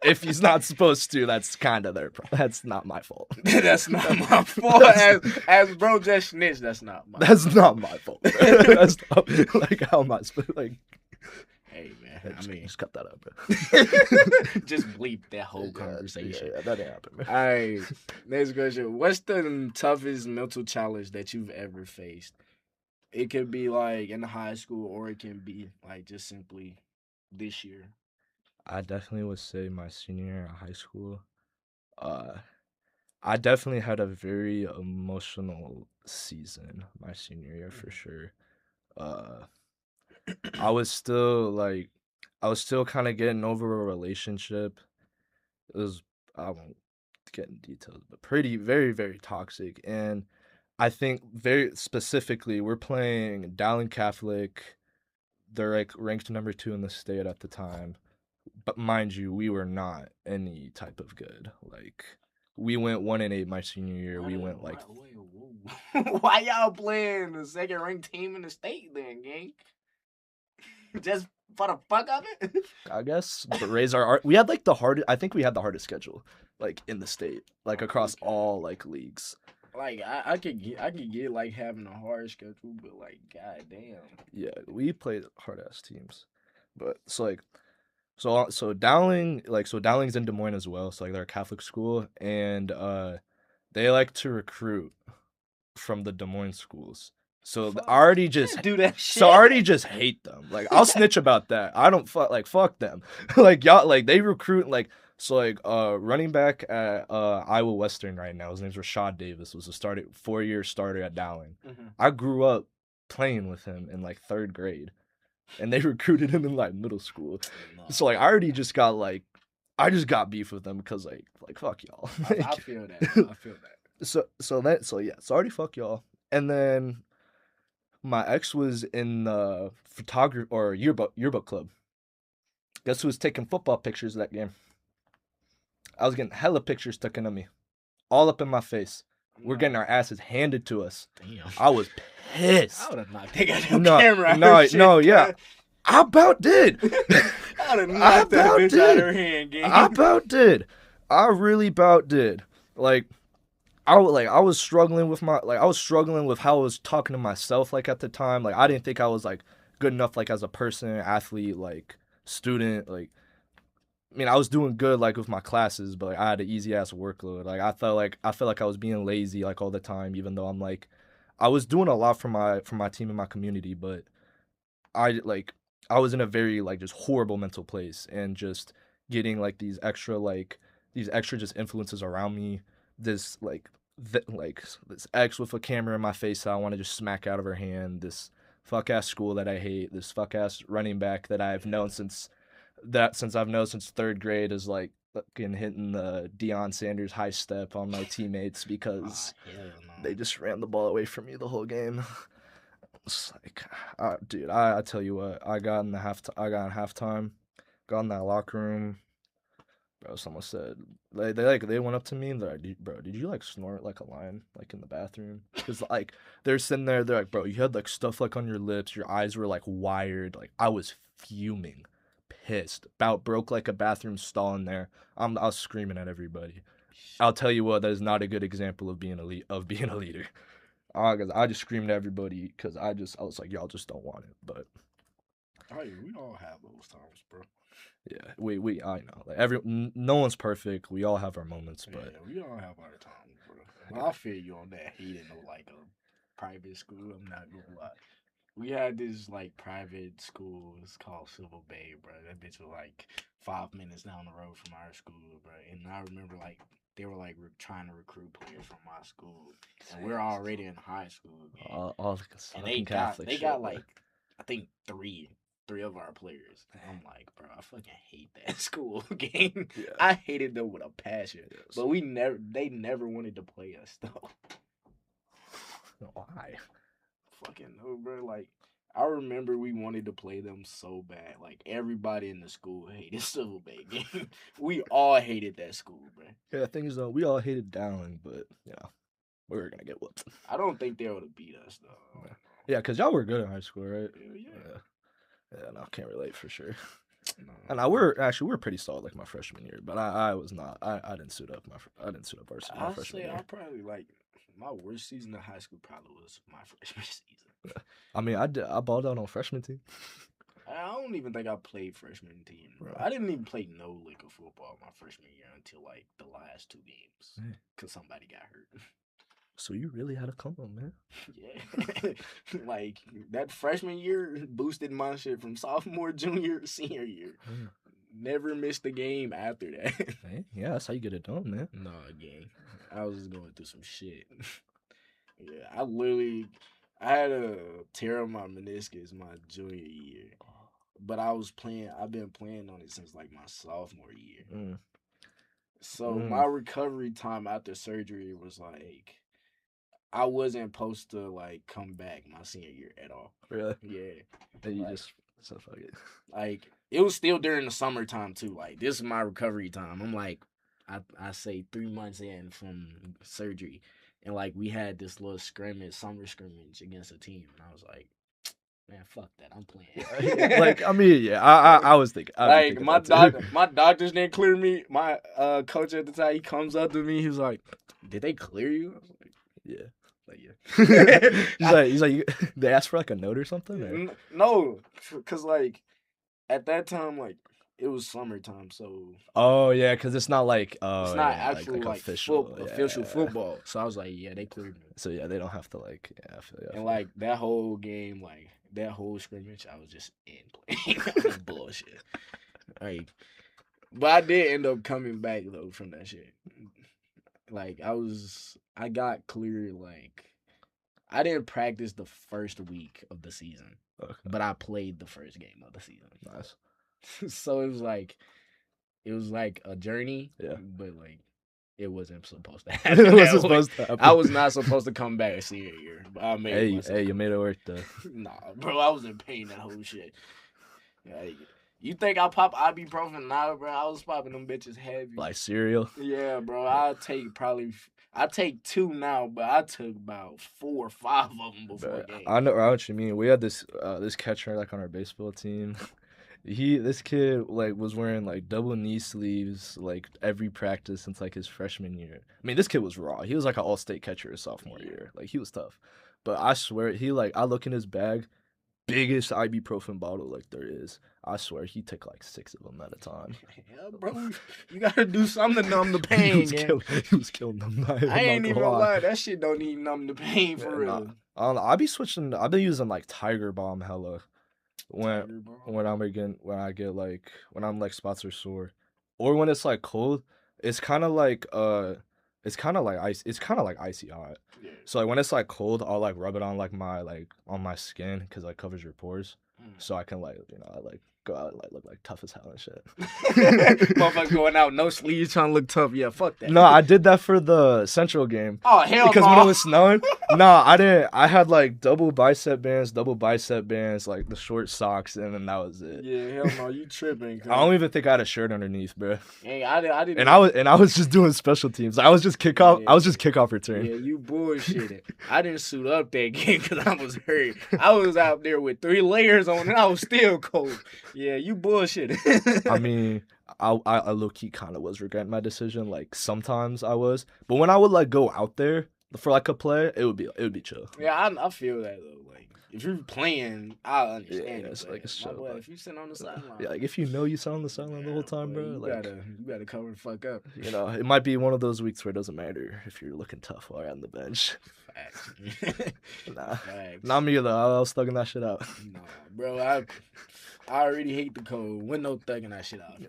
if he's not supposed to, that's kind of their problem. That's not my fault. That's not my fault. As bro just snitched, that's not my. That's not my fault. That's not, like, how am I supposed like? Hey man, just cut that out, bro. Just bleep that whole conversation. Yeah, that didn't happen, man. All right, next question. What's the toughest mental challenge that you've ever faced? It could be like in high school, or it can be like just simply this year. I definitely would say my senior year in high school. I definitely had a very emotional season my senior year for sure. Uh, I was still like, I was still kind of getting over a relationship. It was, I won't get in details, but pretty, very, very toxic. And I think very specifically, we're playing Dowling Catholic. They're like ranked number 2 in the state at the time. But mind you, we were not any type of good. Like we went 1-8 my senior year. We went like why y'all playing the second ranked team in the state then, gang? Just for the fuck of it? I guess, but raise our we had like the hardest. I think we had the hardest schedule like in the state, like across all like leagues. Like I could get like having a hard schedule, but like goddamn. Yeah, we played hard ass teams, but it's like so Dowling so Dowling's in Des Moines as well. So like they're a Catholic school, and they like to recruit from the Des Moines schools. So I already just do that shit. So I already just hate them. Like I'll snitch about that. I don't fuck them. Like y'all like they recruit like so like running back at Iowa Western right now. His name's Rashad Davis. Was a 4-year starter at Dowling. Mm-hmm. I grew up playing with him in like 3rd grade, and they recruited him in like middle school. No. So like I already just got like I just got beef with them because like fuck y'all. I feel that. I feel that. So already fuck y'all. And then my ex was in the photography or yearbook club. Guess who was taking football pictures of that game? I was getting hella pictures taken of me, all up in my face. We're getting our asses handed to us. Damn. I was pissed. I would have knocked that camera out. No, yeah. I about did. I would have knocked that bitch out of her hand, gang. I about did. I really about did. Like, I was struggling with how I was talking to myself like at the time. Like I didn't think I was like good enough like as a person, athlete, like student. Like I mean I was doing good like with my classes, but like I had an easy ass workload. Like I felt like I was being lazy like all the time, even though I'm like I was doing a lot for my team and my community, but I was in a very like just horrible mental place and just getting like these extra just influences around me. This this ex with a camera in my face that I want to just smack out of her hand. This fuck ass school that I hate. This fuck ass running back that I've known since 3rd grade is like fucking hitting the Deion Sanders high step on my teammates because they just ran the ball away from me the whole game. It's like, dude, I tell you what, I got in halftime, got in that locker room. Bro, someone said they went up to me and they're like, bro, did you like snort like a lion like in the bathroom? Because like they're sitting there, they're like, bro, you had like stuff like on your lips, your eyes were like wired. Like I was fuming, pissed, about broke like a bathroom stall in there. I was screaming at everybody. I'll tell you what, that is not a good example of being a leader. I just screamed at everybody because I was like, y'all just don't want it. But we all have those times, bro. Yeah, I know. Like no one's perfect. We all have our moments, but yeah, we all have our times, bro. Well, I feel you on that. Hating like a private school. I'm not gonna lie. We had this like private school. It's called Civil Bay, bro. That bitch was like 5 minutes down the road from our school, bro. And I remember like they were like trying to recruit players from my school, and we're already in high school. And they got like I think three of our players. And I'm like, bro, I fucking hate that school game. Yeah. I hated them with a passion. Yes. But they never wanted to play us though. Why? Fucking no, bro. Like I remember we wanted to play them so bad. Like everybody in the school hated Civil Bay game. We all hated that school, bro. Yeah, the thing is though, we all hated Dowling, but yeah, we were gonna get whooped. I don't think they would have beat us though. Yeah, because y'all were good in high school, right? Yeah. Yeah, no, can't relate for sure. No. And we're pretty solid like my freshman year, but I was not. I didn't suit up varsity my freshman year. I probably like my worst season of high school probably was my freshman season. I mean, I balled out on freshman team. I don't even think I played freshman team, bro. I didn't even play no lick of football my freshman year until like the last 2 games because somebody got hurt. So you really had a come on, man. Yeah. Like, that freshman year boosted my shit from sophomore, junior, senior year. never missed a game after that. Hey, yeah, that's how you get it done, man. No, gang. I was just going through some shit. Yeah, I had a tear on my meniscus my junior year. But I've been playing on it since like my sophomore year. So my recovery time after surgery was like, I wasn't supposed to like come back my senior year at all. Really? Yeah. And you Like- just so fuck it. Like, it was still during the summertime too. Like, this is my recovery time. I'm like, I say 3 months in from surgery. And like, we had this little summer scrimmage against a team. And I was like, man, fuck that. I'm playing. Like, I mean, yeah, I was thinking. Like, my doctors didn't clear me. My coach at the time, he comes up to me. He was like, did they clear you? I was like, yeah. like, yeah. he's like, they asked for like a note or something? Or? No, because like, at that time, like, it was summertime, so. Oh, yeah, because it's not like. It's not yeah, actual, like official. official football. So I was like, yeah, they cleared me. So, yeah, they don't have to, like, yeah, I feel you. And, like, that whole game, like, that whole scrimmage, I was just in playing. Bullshit. Like, but I did end up coming back, though, from that shit. Like, I got cleared, like, I didn't practice the first week of the season. Okay. But I played the first game of the season. Nice. So it was like a journey. Yeah. But like, it wasn't supposed to happen. It wasn't supposed to happen. I was not supposed to come back senior year. But I made it. Hey, you made it work though. Nah, bro, I was in pain that whole shit. Like, you think I pop ibuprofen now, bro? I was popping them bitches heavy. Like cereal. Yeah, bro. I take 2 now, but I took about 4 or 5 of them before game. I know what you mean. We had this catcher like on our baseball team. This kid like was wearing like double knee sleeves like every practice since like his freshman year. I mean, this kid was raw. He was like an all-state catcher his sophomore year. Like, he was tough. But I swear, I look in his bag, biggest ibuprofen bottle like there is. I swear he took like 6 of them at a time. Yeah, bro, you gotta do something to numb the pain. He was killing them. I ain't even gonna lie, that shit don't even numb the pain for real. Nah. I don't know. I've been using like Tiger Balm hella when I'm like spots are sore, or when it's like cold. It's kind of like ice. It's kind of like icy hot. Yeah. So like when it's like cold, I'll like rub it on on my skin because like covers your pores, so I can like I like go out and like look like tough as hell and shit. Motherfucker going out no sleeves trying to look tough. Yeah, fuck that. No, I did that for the Central game. Oh hell, because no. when it was snowing, I didn't. I had like double bicep bands, like the short socks, and then that was it. Yeah, hell no, you tripping? I don't even think I had a shirt underneath, bro. Hey, I didn't. And I was just doing special teams. I was just kickoff. Yeah. I was just kickoff return. Yeah, you bullshitting. I didn't suit up that game because I was hurt. I was out there with 3 layers on, and I was still cold. Yeah, you bullshitting. I mean, I low key kind of was regretting my decision. Like, sometimes I was, but when I would like go out there for like a play, it would be chill. Yeah, I feel that though. Like, if you're playing, I understand. Yeah, it's like a show. Boy, if you sit on the sideline, Yeah, like if you sit on the sideline the whole time, boy, bro, you gotta cover the fuck up. It might be one of those weeks where it doesn't matter if you're looking tough while you're on the bench. Facts. Nah, Facts. not me though. I was thugging that shit out. Nah, bro, I already hate the cold. Wasn't no thugging that shit out. Yeah.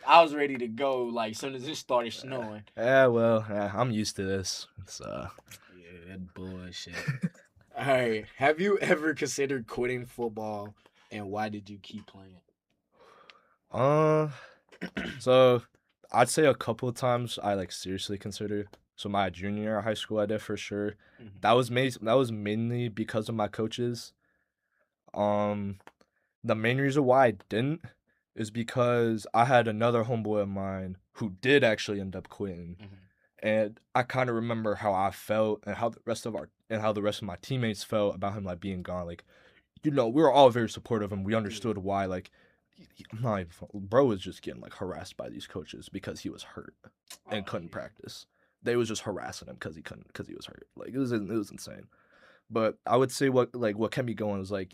I was ready to go like as soon as it started snowing. Yeah, well, I'm used to this. It's Yeah, that bullshit. All right. Have you ever considered quitting football, and why did you keep playing? So I'd say a couple of times I like seriously considered. So my junior year of high school, I did for sure. Mm-hmm. That was mainly because of my coaches. The main reason why I didn't is because I had another homeboy of mine who did actually end up quitting. Mm-hmm. And I kind of remember how I felt and how the rest of my teammates felt about him like being gone. Like, we were all very supportive and we understood why. Like, bro was just getting like harassed by these coaches because he was hurt and couldn't practice. They was just harassing him because he was hurt. Like, it was insane. But I would say what kept me going was I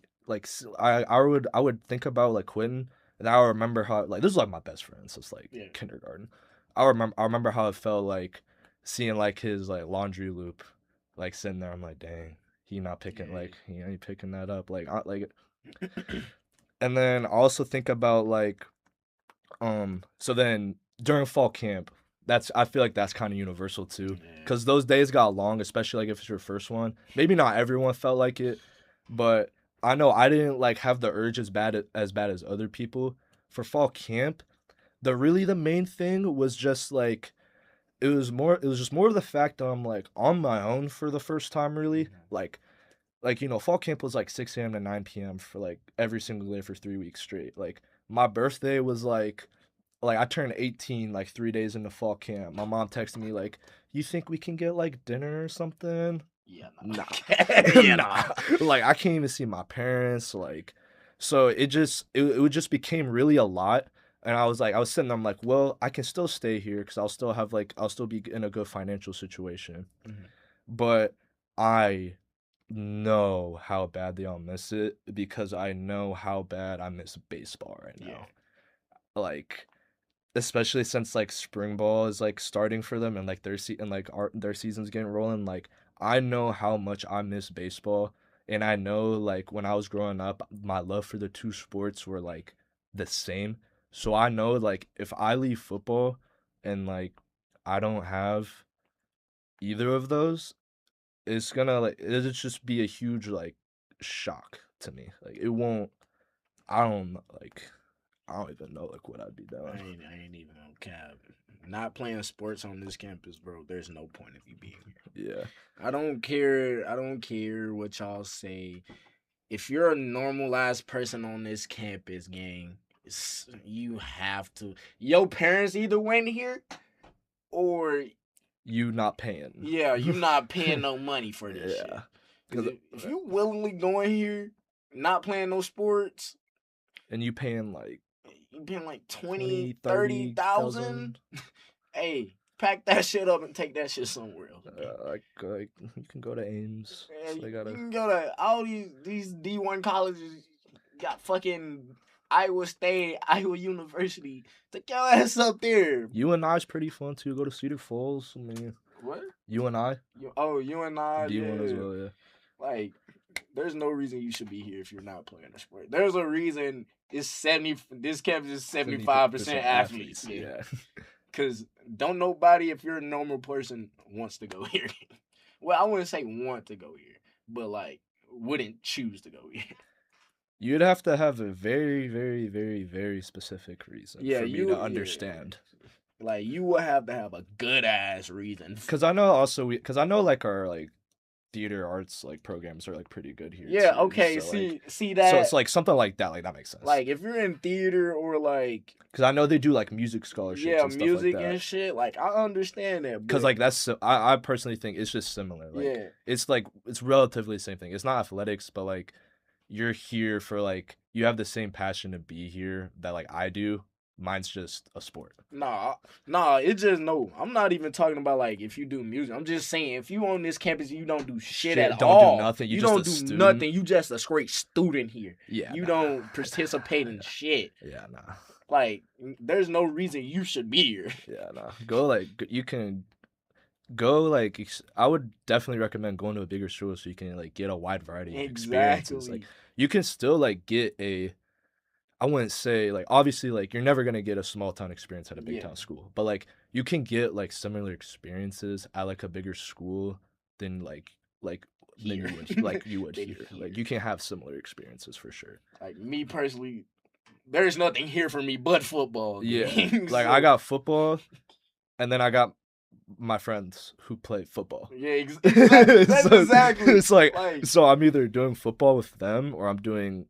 would think about like quitting, and I remember how like this was like my best friend since like kindergarten. I remember how it felt like seeing like his like laundry loop, like sitting there. I'm like, dang, he not picking he ain't picking that up and then I also think about like So then during fall camp, I feel like that's kind of universal too, Yeah. because those days got long, especially like if it's your first one. Maybe not everyone felt like it, but I know I didn't like have the urge as bad as other people for fall camp. The main thing was just like it was just more of the fact that I'm like on my own for the first time really. Fall camp was like 6 a.m. to 9 p.m. for like every single day for 3 weeks straight. Like my birthday was like I turned 18 like 3 days into fall camp. My mom texted me like, "You think we can get like dinner or something?" Yeah, Nah, yeah, nah. Like I can't even see my parents. So it would just became really a lot. And I was sitting there, I'm like, well, I can still stay here because I'll still be in a good financial situation. Mhm. But I know how badly I'll miss it because I know how bad I miss baseball right Yeah. now. Like especially since like spring ball is like starting for them and like their season's getting rolling. Like I know how much I miss baseball, and I know like when I was growing up, my love for the two sports were like the same. So I know like if I leave football and like I don't have either of those, it'll just be a huge like shock to me. Like it won't. I don't like. I don't even know like what I'd be doing. I ain't even on cap. Not playing sports on this campus, bro. There's no point of you being here. Yeah. I don't care. I don't care what y'all say. If you're a normal ass person on this campus, gang, you have to. Your parents either went here or You not paying. yeah, you not paying no money for this shit. Yeah. Because if you willingly going here, not playing no sports, And you paying like you paying like 20, 30,000. 30,000. Hey, pack that shit up and take that shit somewhere else. Like you can go to Ames. Man, So they you gotta. can go to all these D1 colleges. Got fucking Iowa State, Iowa University. Take your ass up there. UNI's pretty fun too. Go to Cedar Falls. I mean, What? UNI. You and I, D1 as yeah. well. Yeah. Like, there's no reason you should be here if you're not playing a sport. There's a reason it's 70. This campus is 75% athletes. Yeah. Cause don't nobody, if you're a normal person, wants to go here. Well, I wouldn't say want to go here, but like wouldn't choose to go here. You'd have to have a very, very, very, very specific reason for me to understand. Like you will have to have a good ass reason. Because I know like our like theater arts like programs are like pretty good here. Yeah, too. okay. So, see that. So it's like something like that makes sense. Like if you're in theater or like, because I know they do like music scholarships. Yeah, and stuff music like that. and shit. Like I understand that. Because like I personally think it's just similar. Like, yeah, it's relatively the same thing. It's not athletics, but like you're here for like you have the same passion to be here that like I do. Mine's just a sport. Nah, it's just no. I'm not even talking about like if you do music. I'm just saying if you on this campus and you don't do shit at don't all. Do nothing. You just don't a do student. nothing. You just a straight student here. Yeah. You don't participate in shit. Yeah, nah. Like there's no reason you should be here. Yeah, nah. Go like you can go like I would definitely recommend going to a bigger school so you can like get a wide variety of experiences. Like you can still like get I wouldn't say like obviously like you're never gonna get a small town experience at a big town school, but like you can get like similar experiences at like a bigger school than you would here. Like you can have similar experiences for sure. Like me personally, there's nothing here for me but football. Yeah, like I got football, and then I got my friends who play football. Yeah, exactly. That's exactly. It's like so I'm either doing football with them or I'm doing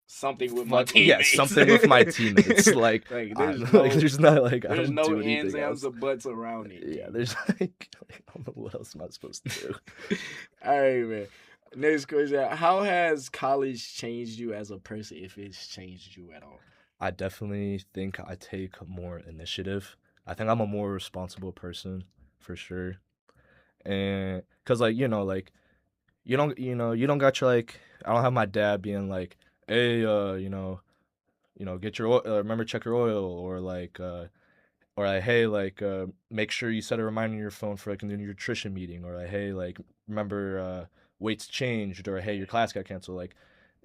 something with my teammates. Yeah, something with my teammates. Like there's not like there's I don't no do ands, else. or buts around it. Yeah, there's like I don't know what else am I supposed to do. All right, man. Next question: how has college changed you as a person, if it's changed you at all? I definitely think I take more initiative. I think I'm a more responsible person for sure, and because like you don't got your like I don't have my dad being like, hey, get your oil, remember check your oil, or like hey, like make sure you set a reminder on your phone for like a nutrition meeting, or like hey, like remember weights changed, or hey, your class got canceled. Like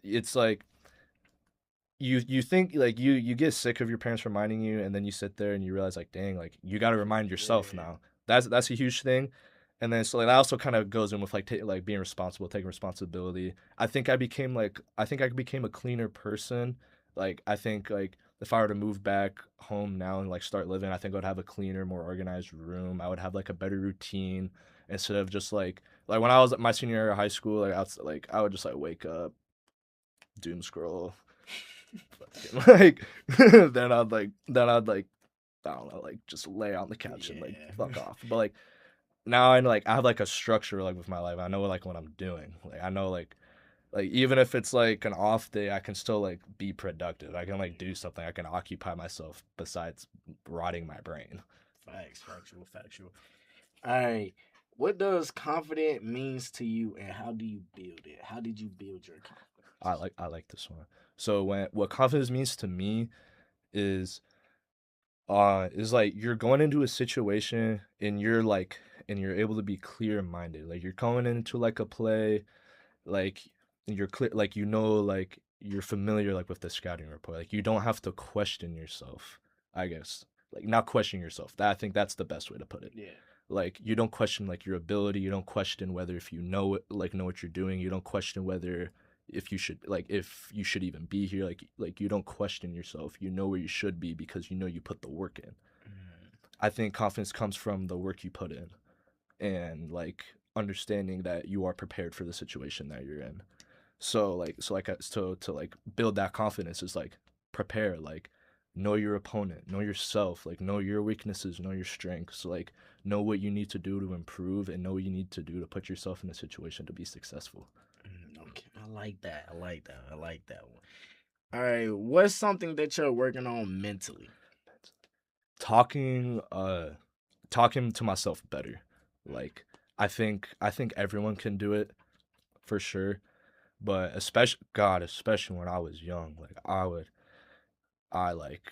it's like you think like you get sick of your parents reminding you, and then you sit there and you realize like, dang, like you got to remind yourself Yeah. now. That's a huge thing. And then so like that also kind of goes in with like like being responsible, taking responsibility. I think I became a cleaner person. Like I think like if I were to move back home now and like start living, I think I would have a cleaner, more organized room. I would have like a better routine instead of just like when I was at my senior year of high school, I would just like wake up, doom scroll, like then I'd I don't know, like just lay on the couch and like Yeah. fuck off. But like now I have like a structure like with my life. I know like what I'm doing. Like I know like even if it's like an off day, I can still like be productive. I can like do something. I can occupy myself besides rotting my brain. Facts, factual. All right. What does confident means to you, and how do you build it? How did you build your confidence? I like this one. So when what confidence means to me is is like you're going into a situation and you're able to be clear minded. Like you're going into like a play, like you're clear, like like you're familiar like with the scouting report. Like you don't have to question yourself, I guess. Like not question yourself. That I think that's the best way to put it. Yeah. Like you don't question like your ability, you don't question whether if you know it, like know what you're doing, you don't question whether if you should even be here, like you don't question yourself. You know where you should be because you know you put the work in. Mm, I think confidence comes from the work you put in and like understanding that you are prepared for the situation that you're in. So to like build that confidence is like prepare, like know your opponent, know yourself, like know your weaknesses, know your strengths, like know what you need to do to improve and know what you need to do to put yourself in a situation to be successful. okay. I like that. I like that one. All right. What's something that you're working on mentally? Talking talking to myself better. Like I think everyone can do it for sure, but especially when I was young, like I like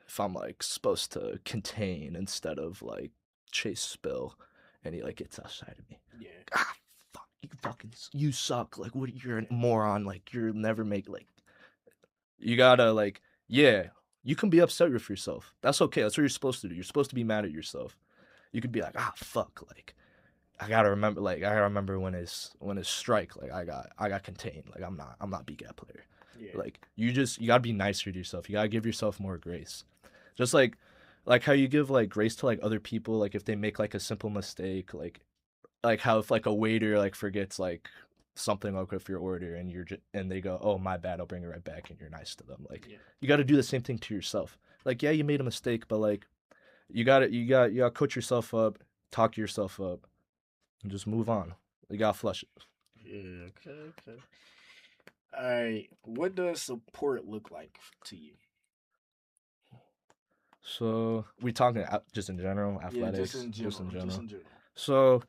if I'm like supposed to contain instead of like chase spill, and he like gets outside of me. Yeah. Ah, fuck you, fucking you suck. Like what? You're a moron. Like you'll never make like. You gotta like yeah. You can be upset with yourself. That's okay. That's what you're supposed to do. You're supposed to be mad at yourself. You could be like fuck like I gotta remember when it's strike. Like I got contained. Like I'm not BGAT player. Yeah. Like you gotta be nicer to yourself. You gotta give yourself more grace. Just like how you give like grace to like other people. Like if they make like a simple mistake. Like how if like a waiter like forgets like something like with your order and and they go, oh my bad, I'll bring it right back, and you're nice to them. Like Yeah. you got to do the same thing to yourself. Like yeah, you made a mistake, but like you got to coach yourself up, talk yourself up, and just move on. You got to flush it. Yeah. Okay. All right. What does support look like to you? So we talking just in general, Yeah, just athletics, in just in general. Just general. in general. So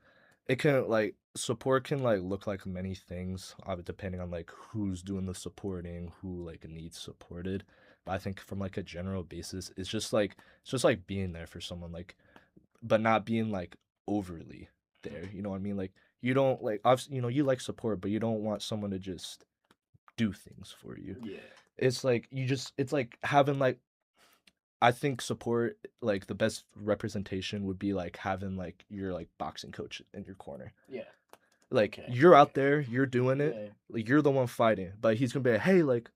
it can like support can like look like many things, depending on like who's doing the supporting, who like needs supported. But I think from like a general basis, it's just like being there for someone, like but not being like overly there. You know what I mean? Like you don't like obviously, you know, you like support, but you don't want someone to just do things for you. Yeah. It's like you just it's like having like I think support like the best representation would be like having like your like boxing coach in your corner. Yeah. Like Okay. you're out there, you're doing it, Yeah. like you're the one fighting, but he's gonna be like, hey, like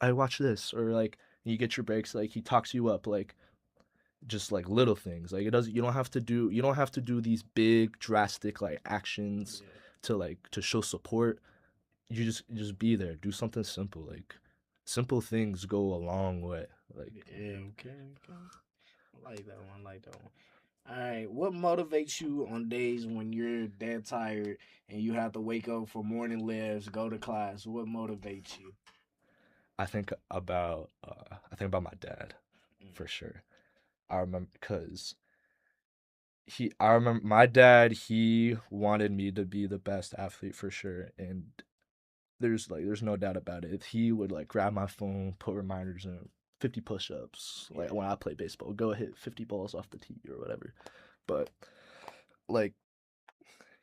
I watch this, or like you get your breaks, like he talks you up, like just like little things. Like it doesn't you don't have to do these big drastic like actions Yeah. to show support. You just be there, do something simple, like simple things go a long way. Like Yeah. Okay. I like that one. I like that one. All right. What motivates you on days when you're dead tired and you have to wake up for morning lifts, go to class? What motivates you? I think about my dad Mm. for sure. I remember because I remember my dad, he wanted me to be the best athlete for sure, and there's no doubt about it. He would like grab my phone, put reminders in, 50 push-ups, like Yeah. when I play baseball, go hit 50 balls off the tee or whatever. But like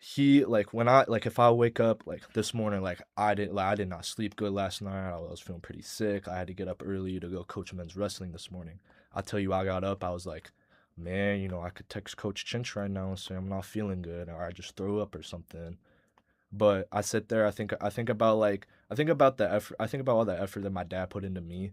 he like when I like if I wake up like this morning like I did not sleep good last night. I was feeling pretty sick. I had to get up early to go coach men's wrestling this morning. I tell you, I got up. I was like, man, I could text Coach Chinch right now and say I'm not feeling good, or I just throw up or something. But I sit there. I think about the effort. I think about all the effort that my dad put into me,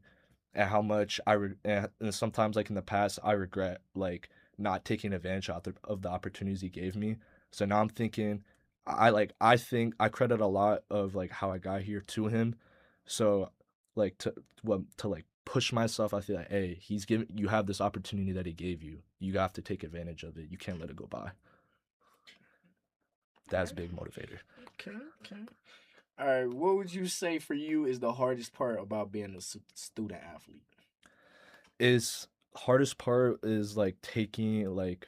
and how much and sometimes like in the past I regret like not taking advantage of the opportunities he gave me. So now I'm thinking I think I credit a lot of like how I got here to him. So like to like push myself, I feel like, hey, you have this opportunity that he gave you. You have to take advantage of it. You can't let it go by. That's a Okay. big motivator. Okay. Okay. All right. What would you say for you is the hardest part about being a student athlete? Is hardest part is like taking like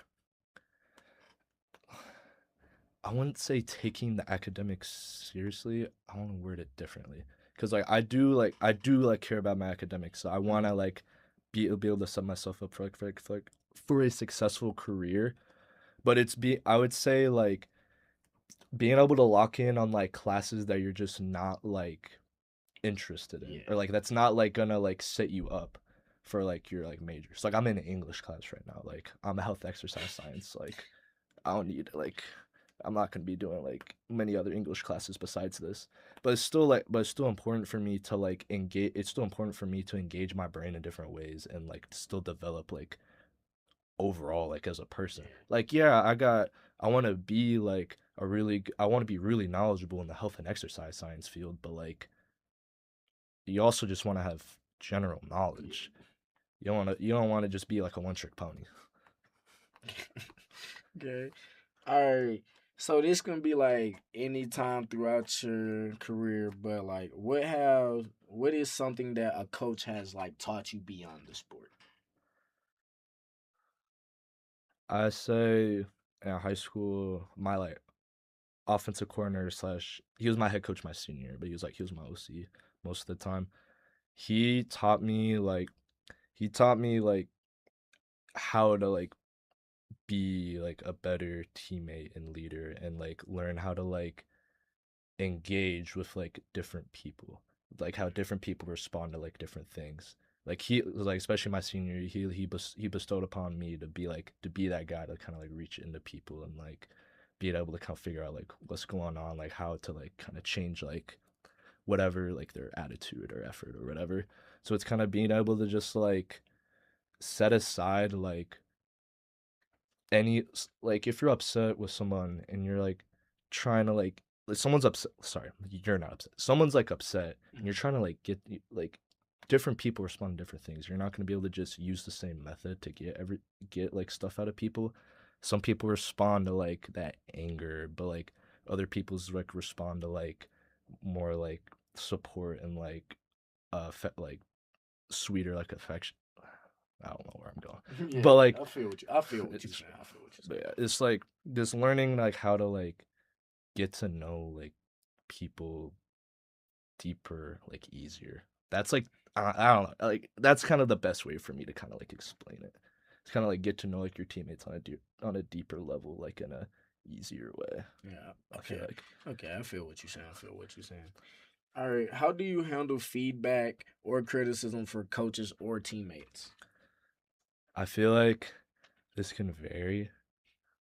I wouldn't say taking the academics seriously. I want to word it differently. Cause like I do like care about my academics. So I want to like be able to set myself up for a successful career. But I would say like being able to lock in on like classes that you're just not like interested in, Yeah. or like that's not like gonna like set you up for like your like majors. Like I'm in an English class right now. Like I'm a health exercise science. Like I don't need like I'm not gonna be doing like many other English classes besides this. But it's still important for me to like engage. It's still important for me to engage my brain in different ways and like still develop like overall like as a person. Like yeah, I want to be like I want to be really knowledgeable in the health and exercise science field, but like you also just want to have general knowledge. You don't want to just be like a one trick pony. Okay. All right. So this can be like any time throughout your career, but like what is something that a coach has like taught you beyond the sport? I say in high school, my like offensive coordinator slash he was my head coach my senior year, but he was my OC most of the time. He taught me like he taught me like how to like be like a better teammate and leader and like learn how to like engage with like different people, like how different people respond to like different things. Like he like especially my senior year, he bestowed upon me to be that guy to kind of like reach into people and like being able to kind of figure out like what's going on, like how to like kind of change like whatever like their attitude or effort or whatever. So it's kind of being able to just like set aside like if you're upset with someone and you're like trying to like someone's upset, sorry, you're not upset, someone's like upset and you're trying to like like different people respond to different things. You're not going to be able to just use the same method to get like stuff out of people. Some people respond to like that anger, but like other people's like respond to like more like support and like like sweeter like affection. I don't know where I'm going, Yeah, but like I feel what you it's saying. I feel what you but saying. yeah, it's like just learning like how to like get to know like people deeper, like easier. That's like I don't know, like that's kind of the best way for me to kind of like explain it. It's kind of like get to know like your teammates on a deeper level, like in a easier way. Yeah. I feel Okay. like Okay. I feel what you're saying. I feel what you're saying. All right. How do you handle feedback or criticism for coaches or teammates? I feel like this can vary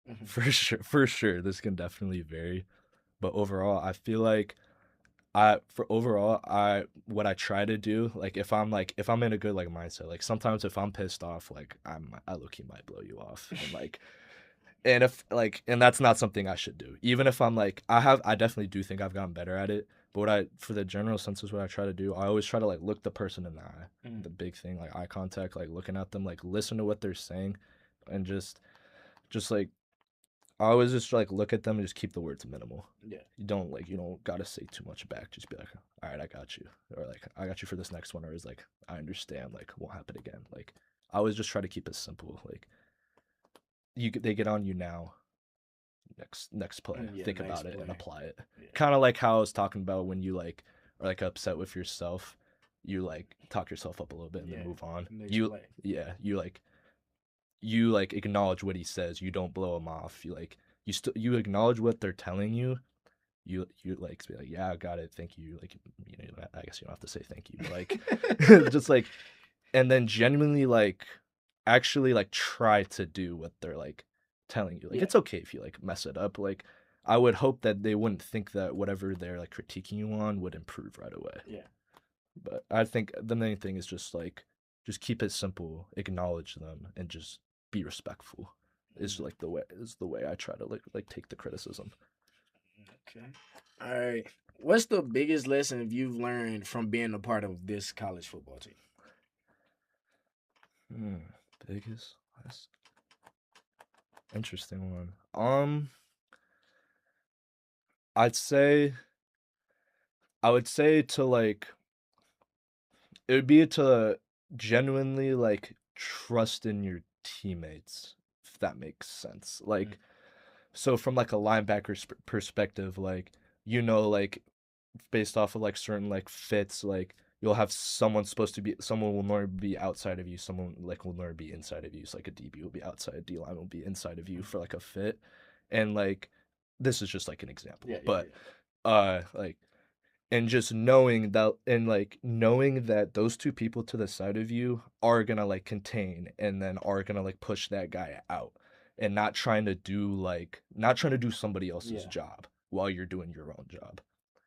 Mhm. for sure. For sure, this can definitely vary. But overall, I feel like I what I try to do, like if I'm in a good like mindset, like sometimes if I'm pissed off, like I low key might blow you off and like and if like and that's not something I should do. Even if I'm like I definitely do think I've gotten better at it. But what I for the general sense is what I try to do, I always try to like look the person in the eye. Mhm. The big thing, like eye contact, like looking at them, like listen to what they're saying and just like I always just like look at them and just keep the words minimal. Yeah. You don't gotta say too much back. Just be like, all right, I got you, or like I got you for this next one, or is like I understand, like won't happen again. Like I always just try to keep it simple. Like they get on you now. Next play, Yeah. think Next about it and play. apply it. Yeah. Kind of like how I was talking about when you like are like upset with yourself, you like talk yourself up a little bit and then Yeah. move on. Next play. You like acknowledge what he says. You don't blow him off. You like you acknowledge what they're telling you. You like be like, yeah, I got it, thank you. Like, I guess you don't have to say thank you, but like just like, and then genuinely like actually like try to do what they're like telling you. Like Yeah. it's okay if you like mess it up. Like I would hope that they wouldn't think that whatever they're like critiquing you on would improve right away. Yeah. But I think the main thing is just keep it simple, acknowledge them, and just be respectful. Is like the way I try to like take the criticism. Okay. All right. What's the biggest lesson you've learned from being a part of this college football team? Biggest lesson. Interesting one. I'd say I would say to like it would be to genuinely like trust in your teammates, if that makes sense. Like so from like a linebacker's perspective, like like based off of like certain like fits, like you'll have someone will normally be outside of you, someone like will normally be inside of you. So like a DB will be outside, D line will be inside of you for like a fit. And like this is just like an example. But like and just knowing that those two people to the side of you are gonna like contain and then are gonna like push that guy out and not trying to do somebody else's job while you're doing your own job.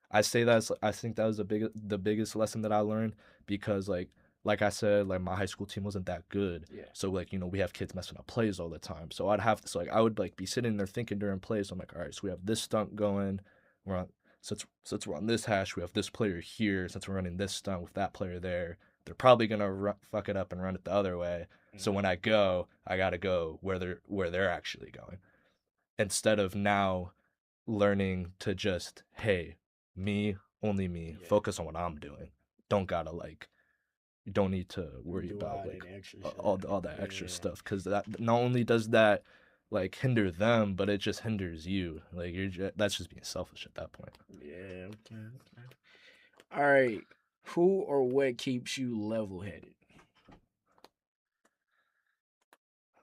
I think that was the biggest lesson that I learned because like I said, like my high school team wasn't that good. Yeah. So like, we have kids messing up plays all the time. So I would like be sitting there thinking during plays. So I'm like, all right, so we have this stunt going. We're on since we're on this hash, we have this player here. Since we're running this stunt with that player there, they're probably gonna fuck it up and run it the other way. So when I gotta go where they're actually going, instead of now learning to just, hey, me, only me, focus on what I'm doing. Don't gotta like, you don't need to worry about like all that extra stuff, because that not only does that like hinder them, but it just hinders you. Like that's just being selfish at that point. Yeah. Okay. All right. Who or what keeps you level-headed?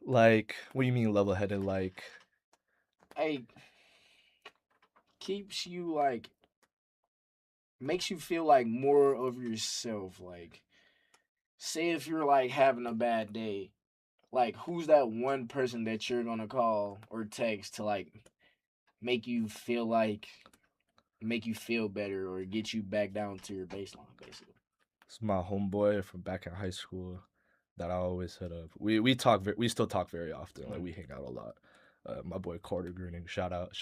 Like, what do you mean level-headed? Like, Hey, keeps you like makes you feel like more of yourself. Like, say if you're like having a bad day, like who's that one person that you're gonna call or text to like make you feel like make you feel better or get you back down to your baseline, basically. it's my homeboy from back in high school that I always hit up. We still talk very often. Like we hang out a lot. My boy Carter Greening, shout out,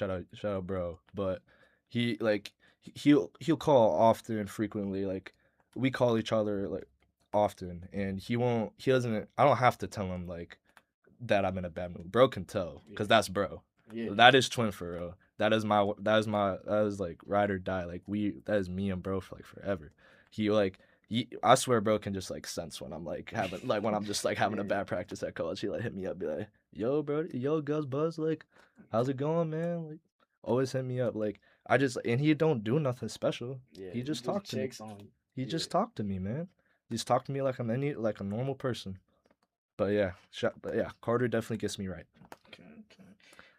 bro. But he like he'll call often and frequently. Like we call each other like often, and he doesn't. I don't have to tell him like that I'm in a bad mood. Bro can tell, because that's bro. Yeah. That is twin for real. That is like ride or die. Like that is me and bro for like forever. I swear bro can just like sense when I'm like when I'm just like having a bad practice at college. He like hit me up, be like, yo bro, yo Gus Buzz, like how's it going, man? Like always hit me up. Like and he don't do nothing special. Yeah, He just talked to me. He Yeah. just talked to me, man. He just talked to me like like a normal person. But yeah, Carter definitely gets me right. Okay.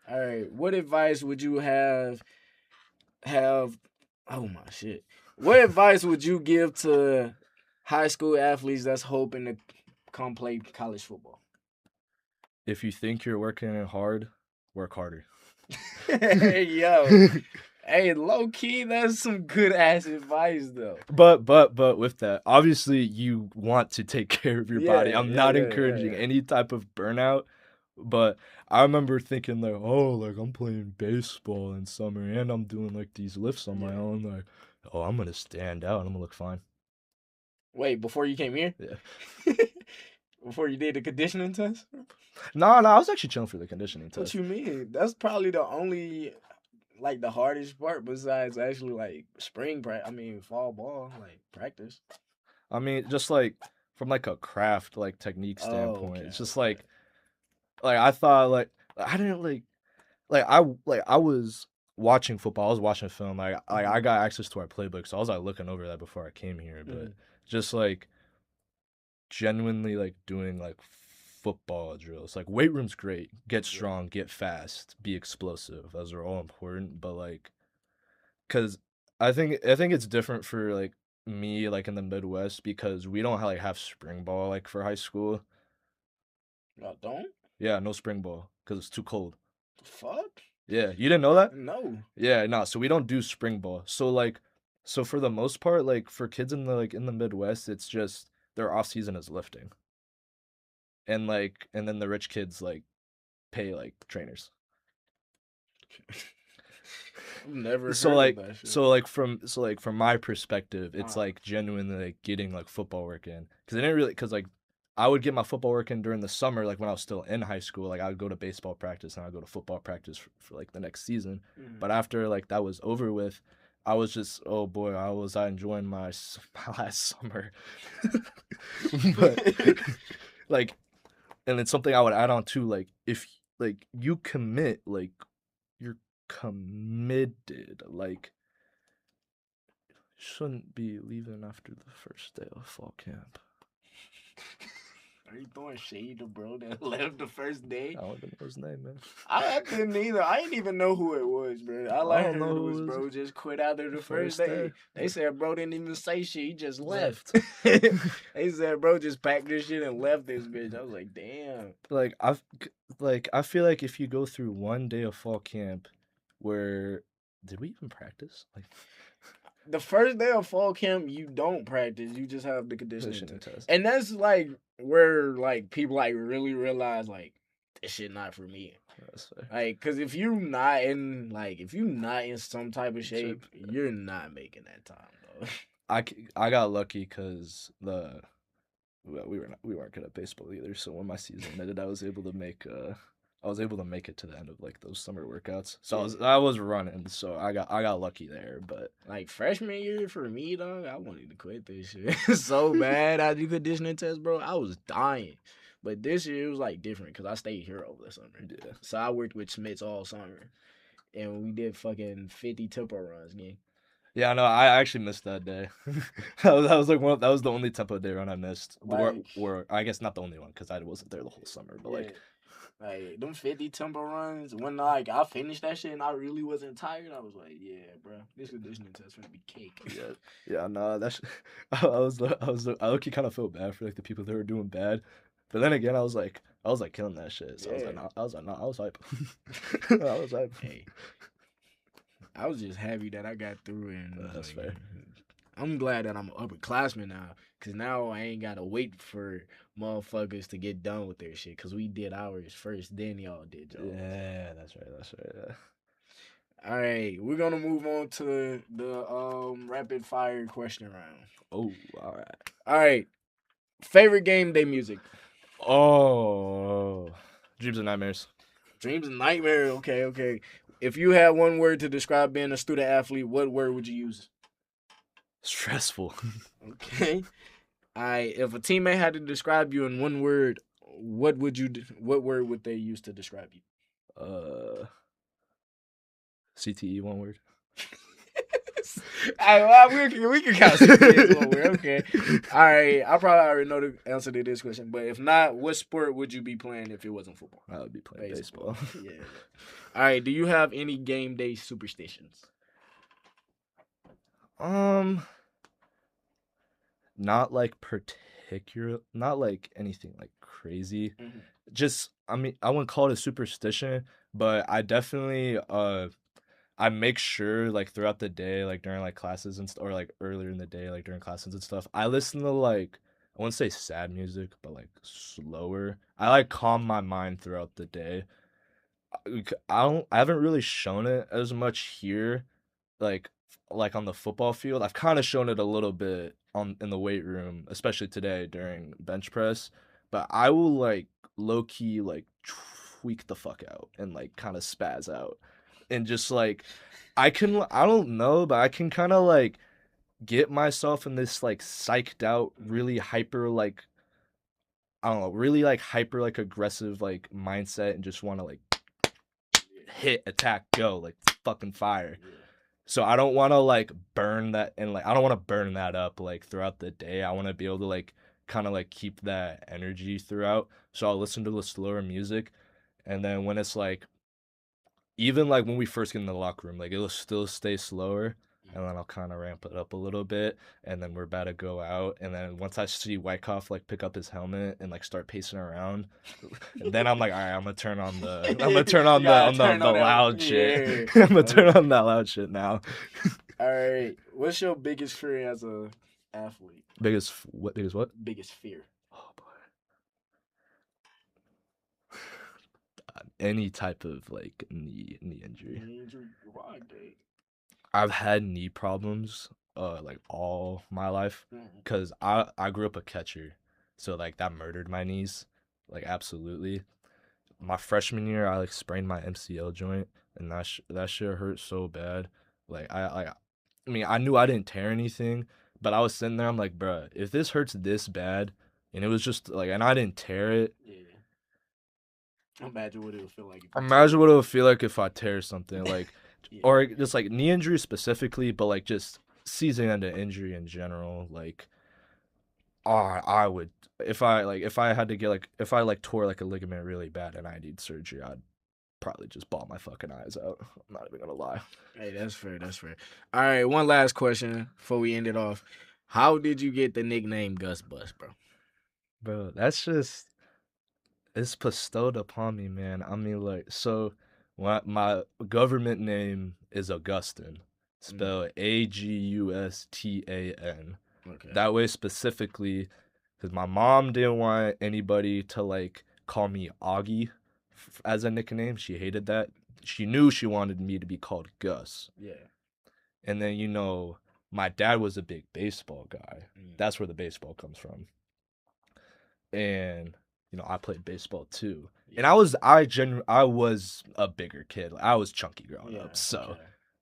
All right. What advice would you have? Oh my shit. What advice would you give to high school athletes that's hoping to come play college football? If you think you're working hard, work harder. Hey yo. Hey, low key, that's some good ass advice though. But with that, obviously you want to take care of your body. I'm not encouraging any type of burnout, but I remember thinking like, oh, like I'm playing baseball in summer and I'm doing like these lifts on my own, like, oh, I'm gonna stand out, I'm gonna look fine. Wait, before you came here? Yeah. Before you did the conditioning test? No, I was actually chilling for the conditioning test. What you mean? That's probably the only like the hardest part besides actually like fall ball, like practice. I mean, just like from like a craft like technique standpoint, it's just like I thought like I didn't I was watching football, I was watching film, like I got access to our playbook, so I was like looking over that before I came here, but just like genuinely like doing like football drills. Like weight room's great. Get strong, get fast, be explosive. Those are all important, but like cuz I think it's different for like me like in the Midwest because we don't have spring ball like for high school. Y'all don't? Yeah, no spring ball cuz it's too cold. The fuck? Yeah, you didn't know that? No. Yeah, no. So we don't do spring ball. So for the most part, like for kids in the Midwest, it's just their off season is lifting, and then the rich kids like pay like trainers. I've never So heard like of that shit. so like from my perspective, it's Uh-huh. like genuinely like getting like football work in because I didn't really because like I would get my football work in during the summer like when I was still in high school. Like I would go to baseball practice and I'd go to football practice for like the next season. But after like that was over with, I was just oh boy, I enjoying my last summer. But like and it's something I would add on to like if like you commit like you're committed like shouldn't be leaving after the first day of fall camp. Are you throwing shade to bro that left the first day? I don't even know his name, man. I didn't either. I didn't even know who it was, bro. All I I don't know heard who was it was. bro just quit after the first First day. day. They said bro didn't even say shit. He just left. Left. They said bro just packed this shit and left this bitch. I was like, damn. I feel like if you go through one day of fall camp where did we even practice? Like The first day of fall camp, you don't practice. You just have the conditioning conditioning test. test. And that's like where like people like really realize like this shit not for me. That's fair. Like, cause if you not in some type of shape, you're not making that time though. I got lucky because we weren't good at baseball either. So when my season ended, I was able to make it to the end of like those summer workouts. So I was running, so I got lucky there. But Like freshman year for me, dog, I wanted to quit this shit so bad. I do conditioning test, bro. I was dying. But this year it was like different because I stayed here over the summer. yeah, So I worked with Smiths all summer, and we did fucking 50 tempo runs, gang. yeah, no, I actually missed that day. that was like that was the only tempo day run I missed. Like- or I guess not the only one because I wasn't there the whole summer. But like them 50 tempo runs, when like I finished that shit and I really wasn't tired, I was like, yeah, bro, this conditioning test gonna be cake. yeah, no, that's I I look kind of felt bad for like the people that were doing bad, but then again, I was like killing that shit. So Yeah. I was hype. I was hype. Hey, I was just happy that I got through and That's like, fair. I'm glad that I'm an upperclassman now, cause now I ain't gotta wait for motherfuckers to get done with their shit, cause we did ours first, then y'all did y'all. Yeah, that's right. Yeah. All right, we're gonna move on to the rapid fire question round. Oh, all right. All right, favorite game day music. Oh, dreams and nightmares. Dreams and nightmare. Okay. If you had one word to describe being a student athlete, what word would you use? Stressful. Okay. If a teammate had to describe you in one word, what word would they use to describe you? CTE, one word. All right, we can count CTE as one word. Okay. All right. I probably already know the answer to this question, but if not, what sport would you be playing if it wasn't football? I would be playing baseball. Yeah. All right. Do you have any game day superstitions? Not like not like anything like crazy. Mhm. Just I mean, I wouldn't call it a superstition, but I definitely I make sure like throughout the day, like during like classes and or like earlier in the day, like during classes and stuff, I listen to like I wouldn't say sad music, but like slower. I like calm my mind throughout the day. I haven't really shown it as much here, like on the football field. I've kind of shown it a little bit in the weight room, especially today during bench press. But I will like low key like tweak the fuck out and like kind of spaz out, and just like I don't know, but I can kind of like get myself in this like psyched out, really hyper like I don't know, really like hyper like aggressive like mindset and just want to like hit, attack, go, like fucking fire. So I don't want to like burn that and like I don't want to burn that up like throughout the day. I want to be able to like kind of like keep that energy throughout. So I'll listen to the slower music, and then when it's like, even like when we first get in the locker room, like it'll still stay slower, and then I'll kind of ramp it up a little bit, and then we're about to go out, and then once I see Wyckoff like pick up his helmet and like start pacing around, and then I'm like, all right, I'm gonna turn on the loud shit. I'm gonna turn on that loud shit now. All right, what's your biggest fear as a athlete? Biggest what? Biggest fear. Oh boy. Any type of like knee injury. Why? I've had knee problems like all my life because I grew up a catcher, so like that murdered my knees, like absolutely. My freshman year I like sprained my MCL joint, and that shit hurt so bad. Like I mean I knew I didn't tear anything, but I was sitting there, I'm like, bruh, if this hurts this bad, and it was just like, and I didn't tear it. Yeah. Imagine what it would feel like. Imagine what it would feel like if I tear something, like, yeah. Or just like knee injury specifically, but like just season-ending injury in general. Like, I would, if I had to get like, if I like tore like a ligament really bad and I need surgery, I'd probably just bawl my fucking eyes out. I'm not even gonna lie. Hey, that's fair. That's fair. All right, one last question before we end it off. How did you get the nickname Gus Bus, bro? Bro, that's just. It's bestowed upon me, man. I mean, like, so my government name is Augustin, spelled Agustan. Okay. That way specifically, because my mom didn't want anybody to like call me Augie as a nickname. She hated that. She knew she wanted me to be called Gus. Yeah. And then my dad was a big baseball guy. That's where the baseball comes from. And I played baseball too, and I was a bigger kid. I was chunky growing up, so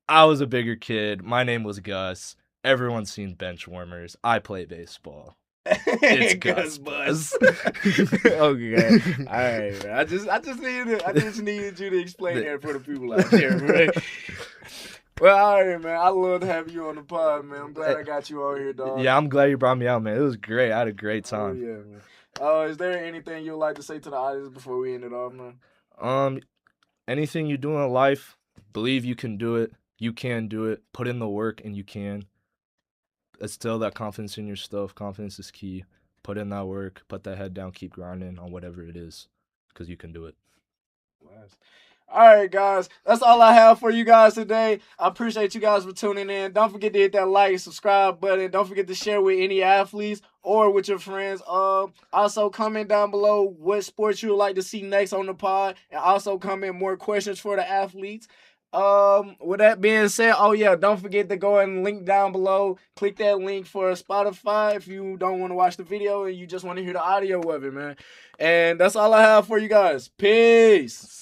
I was a bigger kid. My name was Gus. Everyone's seen bench warmers. I play baseball. It's Gus Bus. Okay, all right, man. I just needed you to explain that for the people out there, man. Well, all right, man. I love having you on the pod, man. I'm glad I got you on here, dog. Yeah, I'm glad you brought me out, man. It was great. I had a great time. Oh, yeah, man. Is there anything you'd like to say to the audience before we end it off, man? Anything you do in life, believe you can do it. You can do it. Put in the work, and you can. Instill that confidence in your stuff. Confidence is key. Put in that work. Put that head down. Keep grinding on whatever it is, because you can do it. Nice. All right, guys. That's all I have for you guys today. I appreciate you guys for tuning in. Don't forget to hit that like, subscribe button. Don't forget to share with any athletes or with your friends. Also, comment down below what sports you would like to see next on the pod. And also comment more questions for the athletes. With that being said, don't forget to go and link down below. Click that link for Spotify if you don't want to watch the video and you just want to hear the audio of it, man. And that's all I have for you guys. Peace.